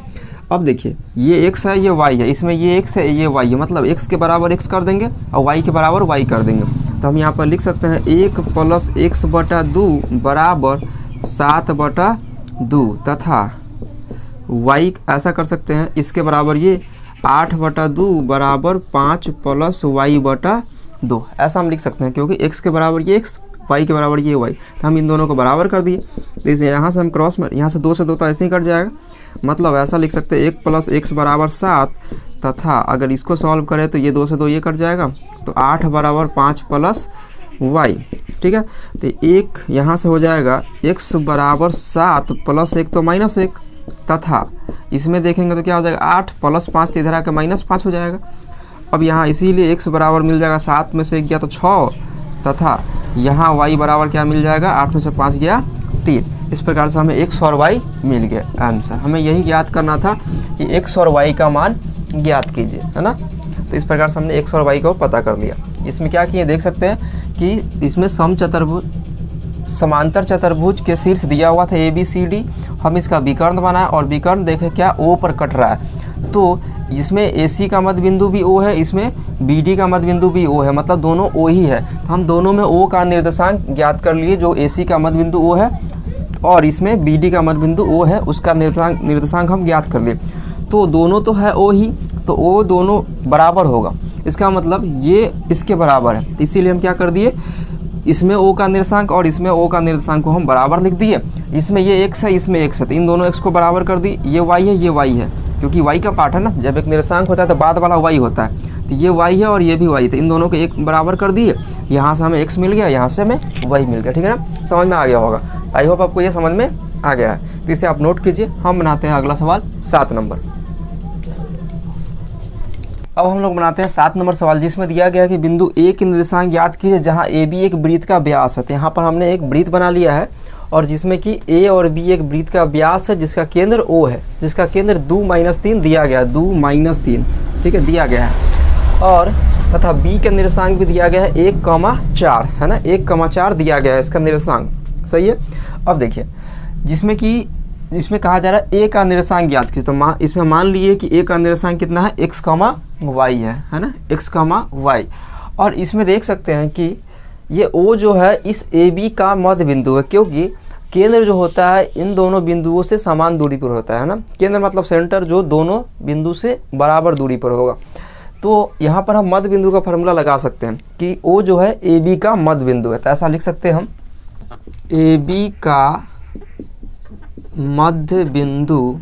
अब देखिए ये x है, ये y है, इसमें ये x है, ये y है, मतलब x के बराबर x कर देंगे और y के बराबर y कर देंगे। तो हम यहाँ पर लिख सकते हैं 1 + x/2 बराबर 7/2 तथा y ऐसा कर सकते हैं, इसके बराबर ये 8/2 बराबर 5 + y/2, ऐसा हम लिख सकते हैं, क्योंकि x के बराबर ये x, y के बराबर ये y। तो हम इन दोनों को बराबर कर दिए। जैसे यहाँ से हम क्रॉस में, यहाँ से 2 से 2 तो ऐसे ही कट जाएगा, मतलब ऐसा लिख सकते हैं 1 + x बराबर 7 तथा अगर इसको सॉल्व करें तो ये 2 से 2 ये कट जाएगा, तो 8 बराबर 5 + y, ठीक है। तो एक यहाँ से हो जाएगा x बराबर 7 + 1 तो -1 तथा इसमें देखेंगे तो क्या हो जाएगा 8 + 5 तो इधर आकर -5 हो जाएगा। अब यहाँ इसीलिए x बराबर मिल जाएगा 7 में से 1 गया तो 6 तथा यहाँ y बराबर क्या मिल जाएगा 8 में से 5 गया 3। इस प्रकार से हमें x और y मिल गया आंसर। हमें यही ज्ञात करना था कि x और y का मान ज्ञात कीजिए, है ना। तो इस प्रकार से हमने x और y को पता कर लिया। इसमें क्या किए देख सकते हैं कि इसमें समचतुर्भुज समांतर चतुर्भुज के शीर्ष दिया हुआ था ABCD, हम इसका विकर्ण बनाए और विकर्ण देखें क्या O पर कट रहा है, तो जिसमें AC का मध्य बिंदु भी O है, इसमें BD का मध्य बिंदु भी O है, मतलब दोनों O ही है। तो हम दोनों में O का निर्देशांक ज्ञात कर लिए, जो AC का मध्य बिंदु O है और इसमें BD का मध्य बिंदु O है, उसका निर्देशांक हम ज्ञात कर लिए। तो दोनों तो है O ही, तो O दोनों बराबर होगा, इसका मतलब ये इसके बराबर है, इसीलिए हम क्या कर दिए, इसमें O का निर्देशांक और इसमें O का निर्देशांक को हम बराबर लिख दिए। इसमें ये x है, इसमें x है, तो इन दोनों x को बराबर कर दी। ये y है, ये y है, क्योंकि y का पार्ट है ना, जब एक निर्देशांक होता है तो बाद वाला y होता है, तो ये y है और ये भी y, तो इन दोनों को एक बराबर कर दिए। यहाँ से हमें x मिल गया, यहाँ से हमें y मिल गया, ठीक है ना, समझ में आ गया होगा। आई होप आपको ये समझ में आ गया है, तो इसे आप नोट कीजिए। हम बनाते हैं अगला सवाल 7 नंबर। अब हम लोग बनाते हैं 7 नंबर सवाल, जिसमें दिया गया है कि बिंदु A के निर्देशांक ज्ञात कीजिए जहां AB एक वृत्त का व्यास है। तो यहाँ पर हमने एक वृत्त बना लिया है और जिसमें कि A और B एक वृत्त का व्यास है, जिसका केंद्र O है, जिसका केंद्र 2-3 दिया गया है, 2-3, ठीक है, दिया गया है। और तथा B का निर्देशांक भी दिया गया है 1,4 है ना, 1,4 दिया गया है इसका निर्देशांक, सही है। अब देखिए, इसमें कहा जा रहा है A का निर्देशांक ज्ञात कीजिए, तो इसमें मान लिए कि A का निर्देशांक कितना है, x, y है ना, x, y। और इसमें देख सकते हैं कि ये O जो है इस AB का मध्य बिंदु है, क्योंकि केंद्र जो होता है इन दोनों बिंदुओं से समान दूरी पर होता है ना, केंद्र मतलब सेंटर जो दोनों बिंदु से बराबर दूरी पर होगा। तो यहाँ पर हम मध्य बिंदु का फार्मूला लगा सकते हैं कि O जो है AB का मध्य बिंदु है, तो ऐसा लिख सकते हैं हम, AB का मध्य बिंदु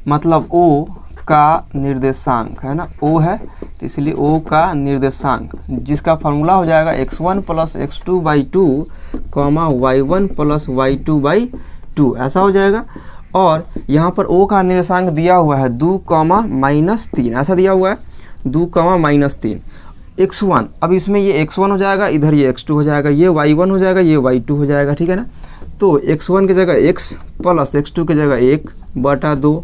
मतलब O का निर्देशांक है ना, O है तो इसलिए O का निर्देशांक, जिसका फार्मूला हो जाएगा x1 + x2/2, y1 + y2/2, ऐसा हो जाएगा। और यहाँ पर O का निर्देशांक दिया हुआ है 2,-3, ऐसा दिया हुआ है 2,-3 x1। अब इसमें ये x1 हो जाएगा, इधर ये x2 हो जाएगा, ये y1 हो जाएगा, ये y2 हो जाएगा, ठीक है ना। तो x1 की जगह x प्लस x2 की जगह 1/2,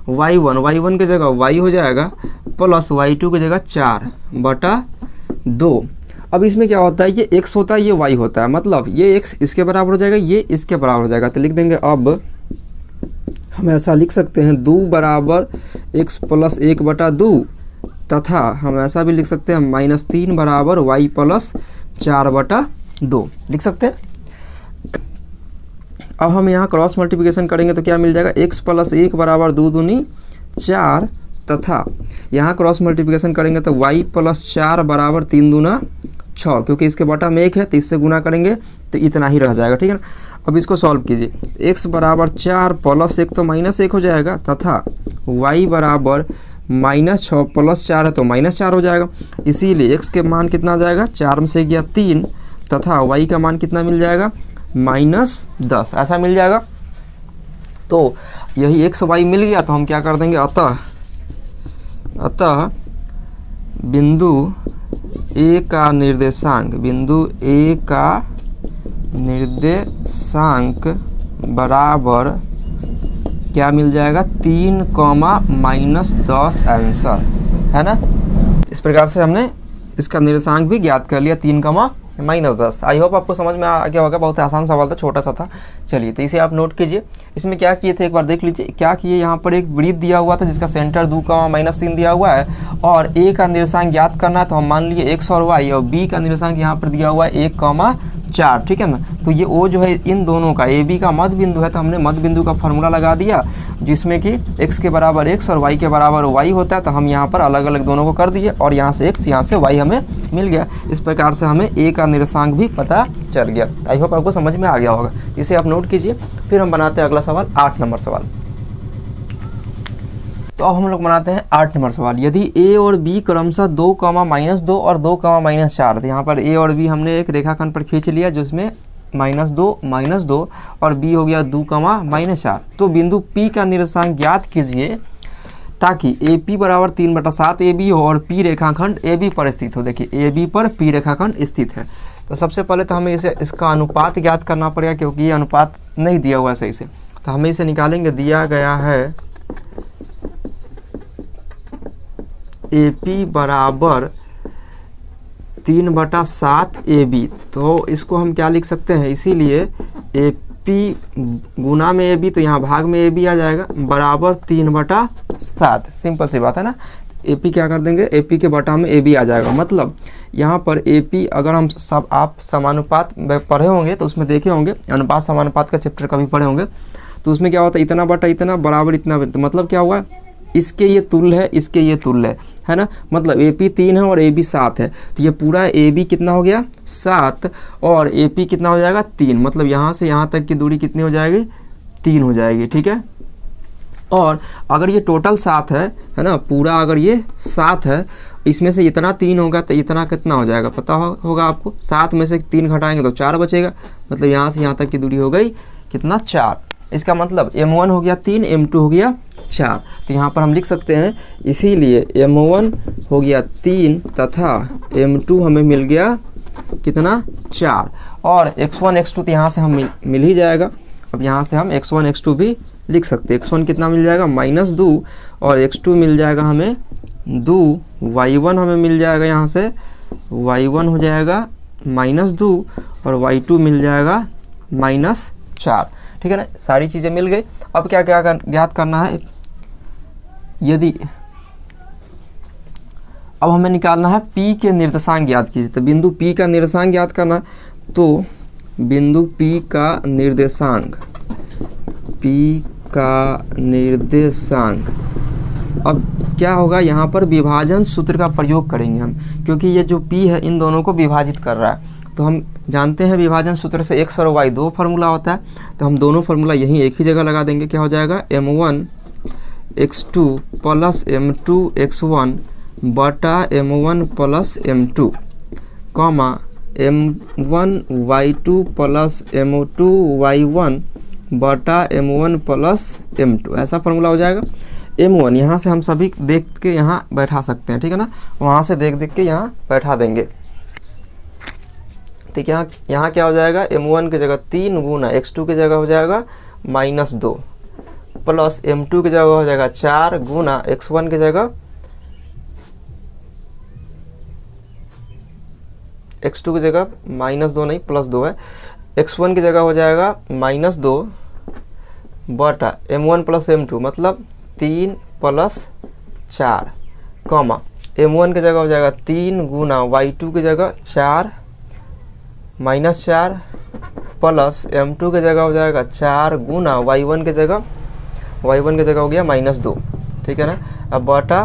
y1 की जगह y हो जाएगा प्लस y2 की जगह 4/2। अब इसमें क्या होता है, ये x होता है, ये y होता है, मतलब ये x इसके बराबर हो जाएगा, ये इसके बराबर हो जाएगा। तो लिख देंगे, अब हम ऐसा लिख सकते हैं 2 बराबर x + 1/2, तथा हम ऐसा भी लिख सकते हैं -3 बराबर y + 4/2 लिख सकते हैं। अब हम यहाँ क्रॉस मल्टीप्लिकेशन करेंगे तो क्या मिल जाएगा, x + 1 बराबर 2 दूनी 4, तथा यहाँ क्रॉस मल्टीप्लिकेशन करेंगे तो y + 4 बराबर 3 दूना 6, क्योंकि इसके बटा में 1 है तो इससे गुना करेंगे तो इतना ही रह जाएगा, ठीक है ना। अब इसको सॉल्व कीजिए, x बराबर 4 + 1 तो -1 हो जाएगा, तथा y बराबर -6 + 4 है तो -4 हो जाएगा। इसीलिए x के मान कितना आ जाएगा, 4 में से गया 3, तथा y का मान कितना मिल जाएगा, -10, ऐसा मिल जाएगा। तो यही x y मिल गया, तो हम क्या कर देंगे, अतः बिंदु A का निर्देशांक बराबर क्या मिल जाएगा, 3,-10 आंसर है ना। इस प्रकार से हमने इसका निर्देशांक भी ज्ञात कर लिया, 3,-10। आई होप आपको समझ में आ गया होगा, बहुत आसान सवाल था, छोटा सा था। चलिए, तो इसे आप नोट कीजिए। इसमें क्या किए थे एक बार देख लीजिए, क्या किए, यहाँ पर एक वृत्त दिया हुआ था जिसका सेंटर 2,-3 दिया हुआ है, और A का निर्देशांक ज्ञात करना है, तो हम मान लिए x और y, और B का निर्देशांक यहाँ पर दिया हुआ है 1,4, ठीक है ना। तो ये O जो है इन दोनों का AB का मध्य बिंदु है, तो हमने मध्य बिंदु का फार्मूला लगा दिया, जिसमें कि x के बराबर x और y के बराबर y होता है, तो हम यहाँ पर अलग अलग दोनों को कर दिए, और यहाँ से x यहाँ से y हमें मिल गया। इस प्रकार से हमें A का निर्देशांक भी पता चल गया। आई होप आपको समझ में आ गया होगा, इसे आप नोट कीजिए। फिर हम बनाते हैं अगला सवाल, 8 नंबर सवाल। तो अब हम लोग बनाते हैं 8 नंबर सवाल। यदि A और B क्रमशः 2,-2 और 2,-4, तो यहाँ पर A और B हमने एक रेखाखंड पर खींच लिया, जिसमें -2 और B हो गया 2,-4। तो बिंदु P का निर्देशांक ज्ञात कीजिए ताकि AP बराबर 3/7 AB हो और P रेखाखंड AB पर स्थित हो। देखिए, AB पर P रेखाखंड स्थित है। तो सबसे पहले तो हमें इसका अनुपात ज्ञात करना पड़ेगा, क्योंकि ये अनुपात नहीं दिया हुआ है सही से, तो हमें इसे निकालेंगे। दिया गया है AP बराबर 3/7 AB। तो इसको हम क्या लिख सकते हैं, इसीलिए AP गुना में AB, तो यहाँ भाग में AB आ जाएगा, बराबर 3/7। सिंपल सी बात है ना। AP क्या कर देंगे, AP के बटा में AB आ जाएगा। मतलब यहाँ पर AP अगर हम सब आप समानुपात पढ़े होंगे तो उसमें देखे होंगे, अनुपात समानुपात का चैप्टर कभी पढ़े होंगे, तो उसमें क्या होता है, इतना बटा इतना बराबर इतना। तो मतलब क्या हुआ, इसके ये तुल्य है, इसके ये तुल्य है ना। मतलब AP 3 है और AB 7 है, तो ये पूरा AB कितना हो गया 7 और AP कितना हो जाएगा 3। मतलब यहाँ से यहाँ तक की दूरी कितनी हो जाएगी, 3 हो जाएगी। ठीक है। और अगर ये टोटल 7 है ना, पूरा अगर ये 7 है, इसमें से इतना 3 होगा तो इतना कितना हो जाएगा पता होगा आपको। 7 में से 3 घटाएंगे तो 4 बचेगा। मतलब यहाँ से यहाँ तक की दूरी हो गई कितना, 4। इसका मतलब M1 हो गया 3, M2 हो गया 4। तो यहाँ पर हम लिख सकते हैं, इसीलिए M1 हो गया 3 तथा M2 हमें मिल गया कितना, 4। और x1 x2 तो यहाँ से हम मिल ही जाएगा। अब यहाँ से हम x1 x2 भी लिख सकते हैं। x1 कितना मिल जाएगा, -2, और x2 मिल जाएगा हमें 2। y1 हमें मिल जाएगा, यहाँ से y1 हो जाएगा -2 और y2 मिल जाएगा -4। ठीक है ना, सारी चीज़ें मिल गई। अब क्या क्या ज्ञात करना है, यदि अब हमें निकालना है P के निर्देशांक ज्ञात कीजिए। तो बिंदु P का निर्देशांक ज्ञात करना है, तो बिंदु P का निर्देशांक, P का निर्देशांक, अब क्या होगा, यहाँ पर विभाजन सूत्र का प्रयोग करेंगे हम, क्योंकि ये जो P है इन दोनों को विभाजित कर रहा है। तो हम जानते हैं विभाजन सूत्र से x और y 2 फार्मूला होता है, तो हम दोनों फार्मूला यहीं एक ही जगह लगा देंगे। क्या हो जाएगा, M1 x2 plus M2 x1 बटा M1 plus M2, comma M1 y2 plus M2 y1 बटा M1 प्लस M2, ऐसा फार्मूला हो जाएगा। M1 यहाँ से हम सभी देख के यहाँ बैठा सकते हैं। ठीक है ना, वहाँ से देख के यहाँ बैठा देंगे। ठीक है, यहाँ क्या हो जाएगा, M1 की जगह 3 गुना x2 की जगह हो जाएगा -2 प्लस M2 की जगह हो जाएगा 4 गुना x1 की जगह, x2 की जगह -2 नहीं +2 है, x1 की जगह हो जाएगा -2 बटा M1 प्लस M2, मतलब 3 + 4, कॉमा M1 की जगह हो जाएगा 3 गुना y2 की जगह 4 -4 प्लस M2 की जगह हो जाएगा 4 गुना y1 की जगह हो गया -2। ठीक है ना, अब बटा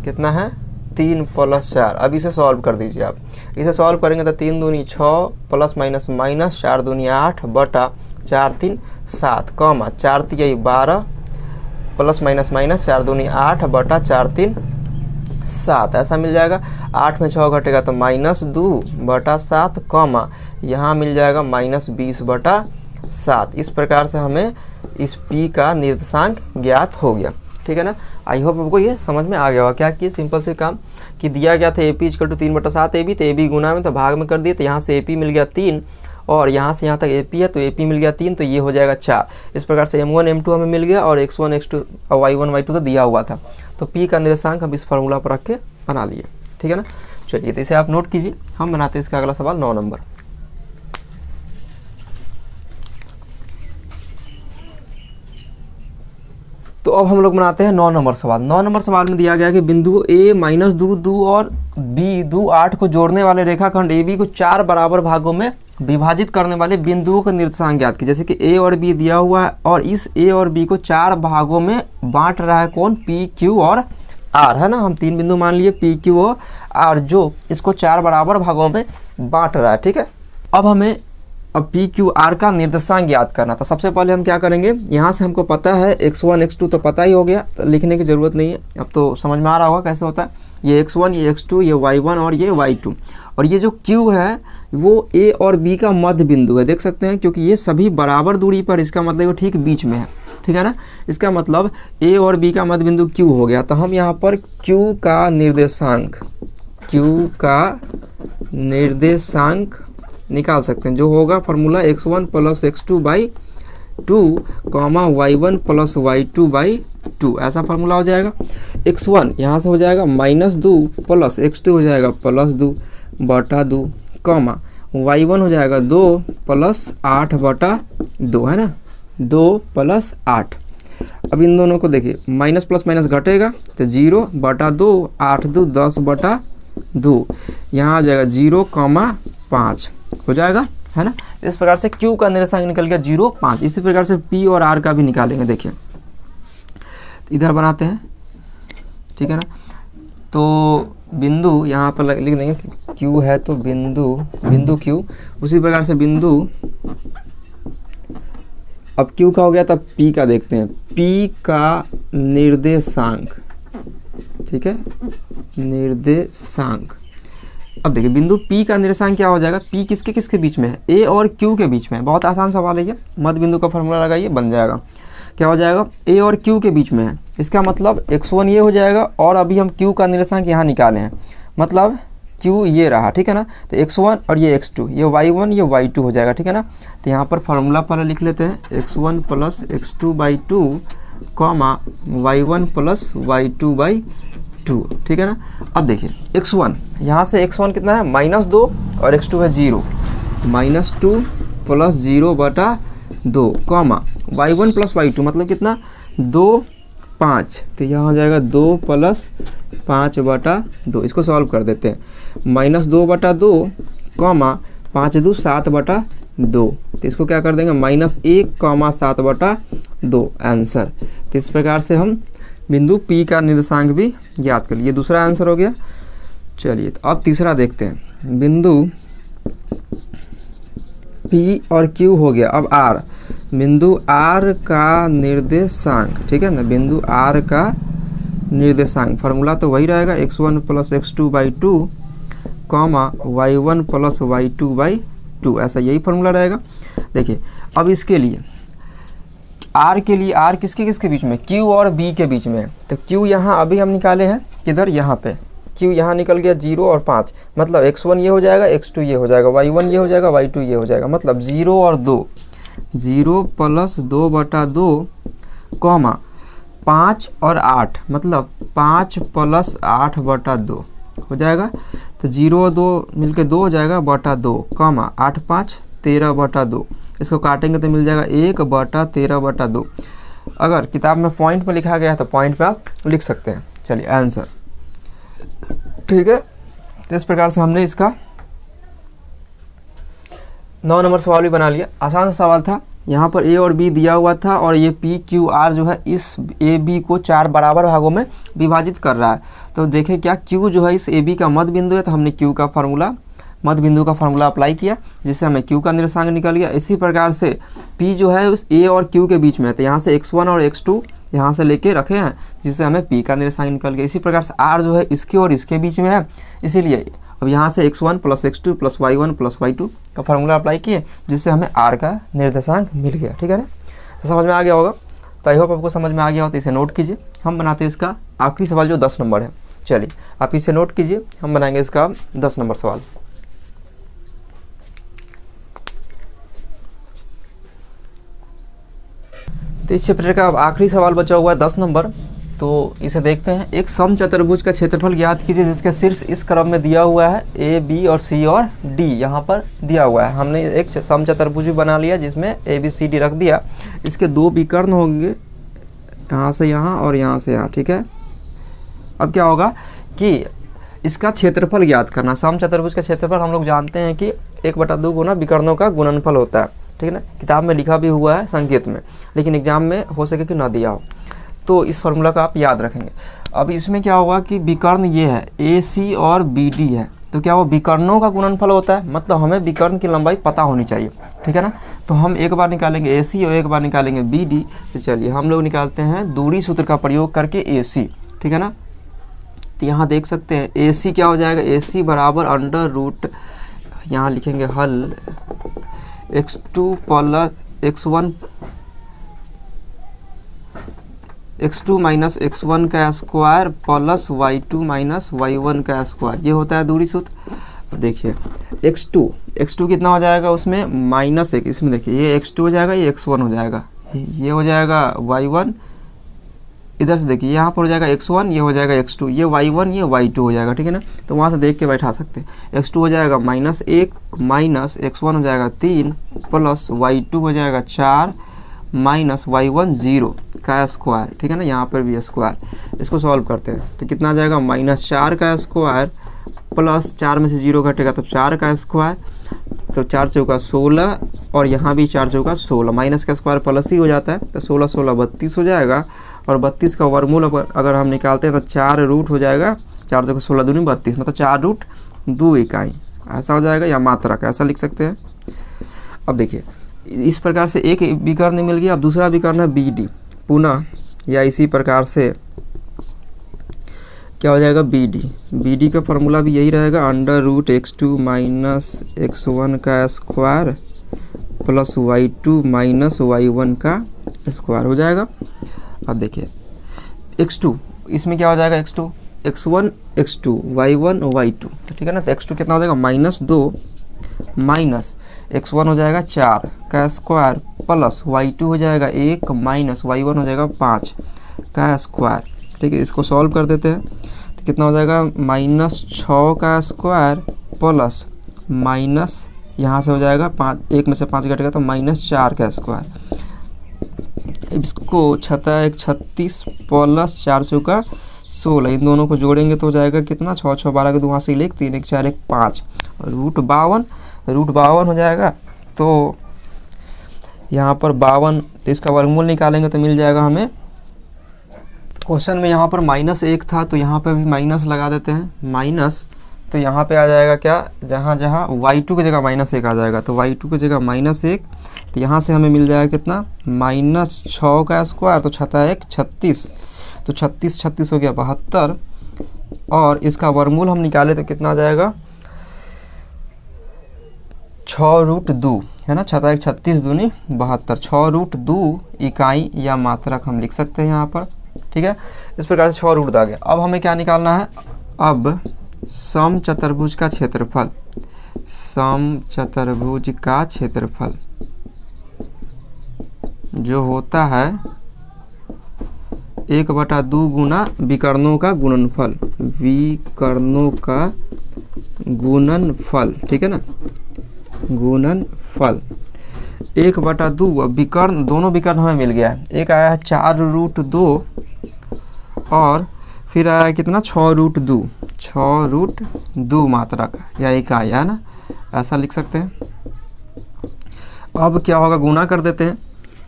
कितना है, 3 + 4। अब इसे सॉल्व कर दीजिए आप। इसे सॉल्व करेंगे तो 3 दूनी 6 प्लस माइनस माइनस 4 दूनी 8 बटा 4 3 7, कॉमा 4 3 12 प्लस माइनस माइनस 4 दूनी 8 बटा 4 3 7, ऐसा मिल जाएगा। 8 में 6 घटेगा तो -2 बटा 7, कॉमा यहाँ मिल जाएगा -20 बटा 7। इस प्रकार से हमें इस P का निर्देशांक ज्ञात हो गया। ठीक है ना, आई होप आपको ये समझ में आ गया होगा। क्या किए, सिंपल से काम कि दिया गया था AP = 3/7 AB, तो AB गुना में तो भाग में कर दिए, तो यहाँ से AP मिल गया 3 और यहाँ से यहाँ तक AP है तो AP मिल गया 3, तो ये हो जाएगा 4। इस प्रकार से M1 M2 हमें मिल गया और x1 x2 और y1 y2 तो दिया हुआ था। तो P का निर्देशांक हम इस फार्मूला पर रख के बना लिए। ठीक है ना, चलिए तो इसे आप नोट कीजिए। हम बनाते हैं इसका अगला सवाल 9 नंबर। तो अब हम लोग बनाते हैं 9 नंबर सवाल। 9 नंबर सवाल में दिया गया कि बिंदु A -2 और B 2 8 को जोड़ने वाले रेखाखंड AB को 4 बराबर भागों में विभाजित करने वाले बिंदुओं का निर्देशांक ज्ञात कीजिए। जैसे कि A और B दिया हुआ है और इस A और B को 4 भागों में बांट रहा है कौन, P Q और R, है ना। हम 3 बिंदु मान लिए P Q और R, जो इसको 4 बराबर भागों में बांट रहा है। ठीक है, अब हमें P Q R का निर्देशांक ज्ञात करना। तो सबसे पहले हम क्या करेंगे, यहाँ से हमको पता है x1 x2 तो पता ही हो गया, तो लिखने की ज़रूरत नहीं है। अब तो समझ में आ रहा होगा कैसे होता है। ये x1 ये x2 ये y1 और ये y2, और ये जो Q है वो A और B का मध्य बिंदु है, देख सकते हैं, क्योंकि ये सभी बराबर दूरी पर, इसका मतलब ठीक बीच में है। ठीक है ना, इसका मतलब A और B का मध्य बिंदु Q हो गया। तो हम यहाँ पर Q का निर्देशांक निकाल सकते हैं, जो होगा formula x1 + x2/2, y1 + y2/2, ऐसा फार्मूला हो जाएगा। x1 यहाँ से हो जाएगा -2 प्लस x2 हो जाएगा +2, बटा 2 कॉमा y1 हो जाएगा 2 प्लस 8 बटा 2, है ना, 2 प्लस 8। अब इन दोनों को देखिए, माइनस प्लस माइनस घटेगा तो 0 बटा 2, 8 2 10 बटा 2, यहाँ आ जाएगा 0,5 हो जाएगा, है ना। इस प्रकार से Q का निर्देशांक निकल गया 0, 5। इसी प्रकार से P और R का भी निकालेंगे। देखिए इधर बनाते हैं, ठीक है ना। तो बिंदु यहाँ पर लिख देंगे Q है तो बिंदु Q, उसी प्रकार से बिंदु, अब Q का हो गया तब P का देखते हैं। P का निर्देशांक, ठीक है, निर्देशांक। अब देखिए बिंदु P का निर्देशांक क्या हो जाएगा, P किसके किसके बीच में है, A और Q के बीच में है। बहुत आसान सवाल है ये, मध्य बिंदु का फॉर्मूला लगाइए, बन जाएगा। क्या हो जाएगा, A और Q के बीच में है, इसका मतलब x1 ये हो जाएगा, और अभी हम Q का निर्देशांक यहाँ निकाले हैं, मतलब Q ये रहा, ठीक है ना। तो x1 और ये x2, ये y1 ये y2 हो जाएगा, ठीक है ना। तो यहाँ पर फॉर्मूला पहले लिख लेते हैं, x1 plus x2/2 comma y1 plus y2/2, ठीक है ना। अब देखिए x1, यहाँ से x1 कितना है, -2 और x2 है 0, -2 प्लस 0 बटा 2 कॉमा y1 प्लस y2 मतलब कितना, 2 5, तो यहाँ हो जाएगा 2 प्लस 5 बटा 2। इसको सॉल्व कर देते हैं, -2 बटा 2 कॉमा 5 2 7 बटा 2, तो इसको क्या कर देंगे, -1 7 बटा 2 आंसर। तो इस प्रकार से हम बिंदु P का निर्देशांक भी याद कर लिए। दूसरा आंसर हो गया। चलिए तो अब तीसरा देखते हैं, बिंदु P और Q हो गया। अब R, बिंदु R का निर्देशांक, ठीक है ना, बिंदु R का निर्देशांक फॉर्मूला तो वही रहेगा, x1 plus x2/2 comma y1 plus y2/2, ऐसा यही फॉर्मूला रहेगा। देखिए अब इसके लिए R के लिए, R किसके किसके बीच में, Q और B के बीच में है। तो Q यहाँ अभी हम निकाले हैं, किधर, यहाँ पे Q यहाँ निकल गया 0 और 5, मतलब x1 ये हो जाएगा, x2 ये हो जाएगा, y1 ये हो जाएगा, y2 ये हो जाएगा, मतलब 0 और 2, 0 प्लस 2 बटा 2 कॉमा 5 और 8, मतलब 5 प्लस 8 बटा 2 हो जाएगा। तो 0 और 2 मिलके 2 हो जाएगा बटा 2 कॉमा 8 5 13 बटा 2, इसको काटेंगे तो मिल जाएगा 1 बटा 13 बटा 2। अगर किताब में पॉइंट में लिखा गया है तो पॉइंट पे आप लिख सकते हैं। चलिए आंसर, ठीक है। तो इस प्रकार से हमने इसका 9 नंबर सवाल भी बना लिया। आसान सा सवाल था, यहाँ पर A और B दिया हुआ था और ये P Q R जो है इस A B को 4 बराबर भागों में विभाजित कर रहा है। तो देखें क्या Q जो है इस A B का मध्य बिंदु है, तो हमने Q का फार्मूला, मध्य बिंदु का फार्मूला अप्लाई किया, जिससे हमें Q का निर्देशांक निकल गया। इसी प्रकार से P जो है उस A और Q के बीच में है, तो यहाँ से x1 और x2 यहाँ से लेके रखे हैं, जिससे हमें P का निर्देशांक निकल गया। इसी प्रकार से R जो है इसके और इसके बीच में है, इसीलिए अब यहाँ से x1 plus x2 plus y1 plus y2 का फार्मूला अप्लाई किए, जिससे हमें R का निर्देशांक मिल गया, ठीक है ना। तो समझ में आ गया होगा, तो आई होप आपको समझ में आ गया हो। तो इसे नोट कीजिए, हम बनाते हैं इसका आखिरी सवाल जो 10 नंबर है। चलिए आप इसे नोट कीजिए, हम बनाएंगे इसका 10 नंबर सवाल। तो इस चैप्टर का अब आखिरी सवाल बचा हुआ है 10 नंबर, तो इसे देखते हैं। एक समचतुर्भुज का क्षेत्रफल ज्ञात कीजिए जिसका शीर्ष इस क्रम में दिया हुआ है, A B और C और D यहाँ पर दिया हुआ है। हमने एक समचतुर्भुज भी बना लिया जिसमें A B C D रख दिया। इसके 2 विकर्ण होंगे, यहाँ से यहाँ और यहाँ से यहाँ, ठीक है। अब क्या होगा कि इसका क्षेत्रफल ज्ञात करना। समचतुर्भुज का क्षेत्रफल हम लोग जानते हैं कि 1/2 गुना विकर्णों का गुणनफल होता है, ठीक है ना। किताब में लिखा भी हुआ है संकेत में, लेकिन एग्जाम में हो सके कि ना दिया हो, तो इस फार्मूला का आप याद रखेंगे। अब इसमें क्या होगा कि विकर्ण ये है AC और BD है, तो क्या वो विकर्णों का गुणनफल होता है, मतलब हमें विकर्ण की लंबाई पता होनी चाहिए, ठीक है ना। तो हम एक बार निकालेंगे AC और एक बार निकालेंगे BD। तो चलिए हम लोग निकालते हैं दूरी सूत्र का प्रयोग करके AC, ठीक है ना। तो यहाँ देख सकते हैं AC क्या हो जाएगा, AC बराबर अंडर रूट, यहाँ लिखेंगे हल x2 plus x2 minus x1 का square plus y2 minus y1 का स्क्वायर, ये होता है दूरी सूत्र। देखिए x2 कितना हो जाएगा, उसमें -1, इसमें देखिए ये x2 हो जाएगा, ये x1 हो जाएगा, ये हो जाएगा y1, इधर से देखिए यहाँ पर हो जाएगा x1, ये हो जाएगा x2, ये y1 ये y2 हो जाएगा, ठीक है ना। तो वहाँ से देख के बैठा सकते हैं। x2 हो जाएगा -1 माइनस x1 हो जाएगा 3 प्लस y2 हो जाएगा 4 माइनस y1 0 का स्क्वायर, ठीक है ना। यहाँ पर भी स्क्वायर, इसको सॉल्व करते हैं तो कितना आ जाएगा -4 का स्क्वायर प्लस 4 में से 0 घटेगा तो 4 का स्क्वायर, तो 4 चौका 16 और यहाँ भी 4 चौका 16, माइनस का स्क्वायर प्लस ही हो जाता है तो 16 16 32 हो जाएगा। और 32 का वर्गमूल अगर हम निकालते हैं तो 4 रूट हो जाएगा, 4 चौका 16 दूनी 32, मतलब 4 रूट 2 इकाई ऐसा हो जाएगा, या मात्रक ऐसा लिख सकते हैं। अब देखिए इस प्रकार से एक विकर्ण मिल गया। अब दूसरा विकर्ण है BD, पुनः या इसी प्रकार से क्या हो जाएगा BD का फॉर्मूला भी यही रहेगा, √x2 माइनस x1 का square plus y2 minus y1 का स्क्वायर हो जाएगा। अब देखिए x2, इसमें क्या हो जाएगा x2, x1 x2 y1 y2, ठीक है ना। तो x2 कितना हो जाएगा -2 माइनस x1 हो जाएगा 4 का स्क्वायर प्लस y2 हो जाएगा 1 माइनस y1 हो जाएगा 5 का स्क्वायर, ठीक है। इसको सॉल्व कर देते हैं तो कितना हो जाएगा -6 का स्क्वायर प्लस माइनस यहाँ से हो जाएगा 5, 1 में से 5 घटेगा तो -4 का स्क्वायर। इसको 1 36 प्लस 4 चौका 16, इन दोनों को जोड़ेंगे तो हो जाएगा कितना 6 6 12 के 2 वहाँ से 1 3 1 4 1 5 √52 हो जाएगा। तो यहाँ पर 52, तो इसका वर्गमूल निकालेंगे तो मिल जाएगा हमें। क्वेश्चन में यहाँ पर -1 था तो यहाँ पर भी माइनस लगा देते हैं, माइनस, तो यहाँ पे आ जाएगा क्या, जहाँ जहाँ y2 की जगह -1 आ जाएगा तो y2 की जगह -1, तो यहाँ से हमें मिल जाएगा कितना -6 का स्क्वायर, तो 6 1 36, तो 36 36 हो गया 72, और इसका वर्गमूल हम निकाले तो कितना आ जाएगा 6√2, है ना। 6 1 36 दूनी 72, 6√2 इकाई या मात्रक हम लिख सकते हैं यहाँ पर, ठीक है। इस प्रकार से 6 रूट आ गया। अब हमें क्या निकालना है, अब समचतुर्भुज का क्षेत्रफल, समचतुर्भुज का क्षेत्रफल जो होता है 1/2 गुना विकर्णों का गुणनफल, विकर्णों का गुणनफल, ठीक है ना, गुणनफल 1/2। विकर्ण, दोनों विकर्ण हमें मिल गया है, एक आया है 4√2 और फिर आया कितना 6√2 मात्रक या इकाई, है ना, ऐसा लिख सकते हैं। अब क्या होगा, गुना कर देते हैं,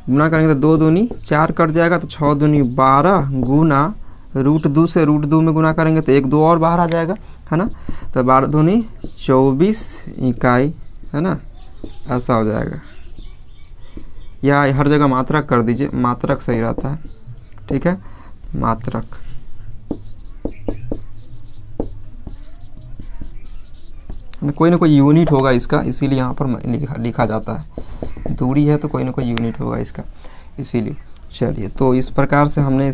गुना करेंगे तो 2 दूनी 4 कट जाएगा तो 6 दूनी 12 गुना √2 से √2 में गुना करेंगे तो 1 2 और बाहर आ जाएगा, है ना। तो 12 दूनी 24 इकाई, है ना, ऐसा हो जाएगा। या हर जगह मात्रक कर दीजिए, मात्रक सही रहता है, ठीक है, मात्रक। कोई ना कोई यूनिट होगा इसका, इसीलिए यहाँ पर लिखा जाता है, दूरी है तो कोई ना कोई यूनिट होगा इसका, इसीलिए। चलिए, तो इस प्रकार से हमने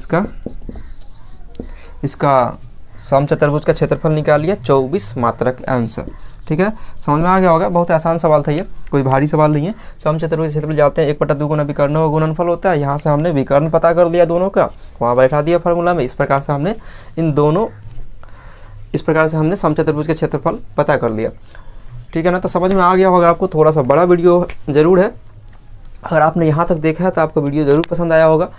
इसका समचतुर्भुज का क्षेत्रफल निकाल लिया, 24 मात्रक आंसर, ठीक है। समझ में आ गया होगा, बहुत आसान सवाल था ये, कोई भारी सवाल नहीं है। समचतुर्भुज क्षेत्रफल जाते हैं 1/2 गुना विकर्णों का गुणनफल होता है। यहाँ से हमने विकर्ण पता कर लिया दोनों का, वहाँ बैठा दिया फार्मूला में। इस प्रकार से हमने समचतुर्भुज का क्षेत्रफल पता कर लिया, ठीक है ना। तो समझ में आ गया होगा आपको। थोड़ा सा बड़ा वीडियो ज़रूर है, अगर आपने यहाँ तक देखा है तो आपको वीडियो ज़रूर पसंद आया होगा।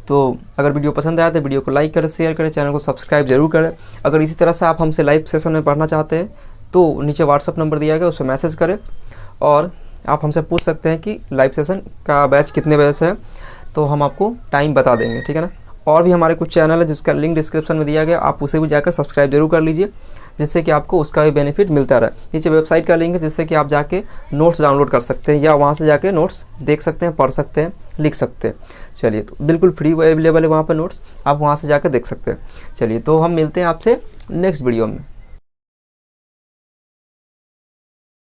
तो अगर वीडियो पसंद आया तो वीडियो को लाइक करें, शेयर करें, चैनल को सब्सक्राइब जरूर करें। अगर इसी तरह से आप हमसे लाइव सेशन में पढ़ना चाहते हैं तो नीचे व्हाट्सअप नंबर दिया गया, उससे मैसेज करें और आप हमसे पूछ सकते हैं कि लाइव सेशन का बैच कितने बजे से है, तो हम आपको टाइम बता देंगे, ठीक है ना। और भी हमारे कुछ चैनल है जिसका लिंक डिस्क्रिप्शन में दिया गया, आप उसे भी जाकर सब्सक्राइब जरूर कर लीजिए, जिससे कि आपको उसका भी बेनिफिट मिलता रहे। नीचे वेबसाइट का लिंक है जिससे कि आप जाके नोट्स डाउनलोड कर सकते हैं या वहाँ से जाके नोट्स देख सकते हैं, पढ़ सकते हैं, लिख सकते हैं। चलिए, तो बिल्कुल फ्री अवेलेबल है वहाँ पर नोट्स, आप वहाँ से जाकर देख सकते हैं। चलिए, तो हम मिलते हैं आपसे नेक्स्ट वीडियो में।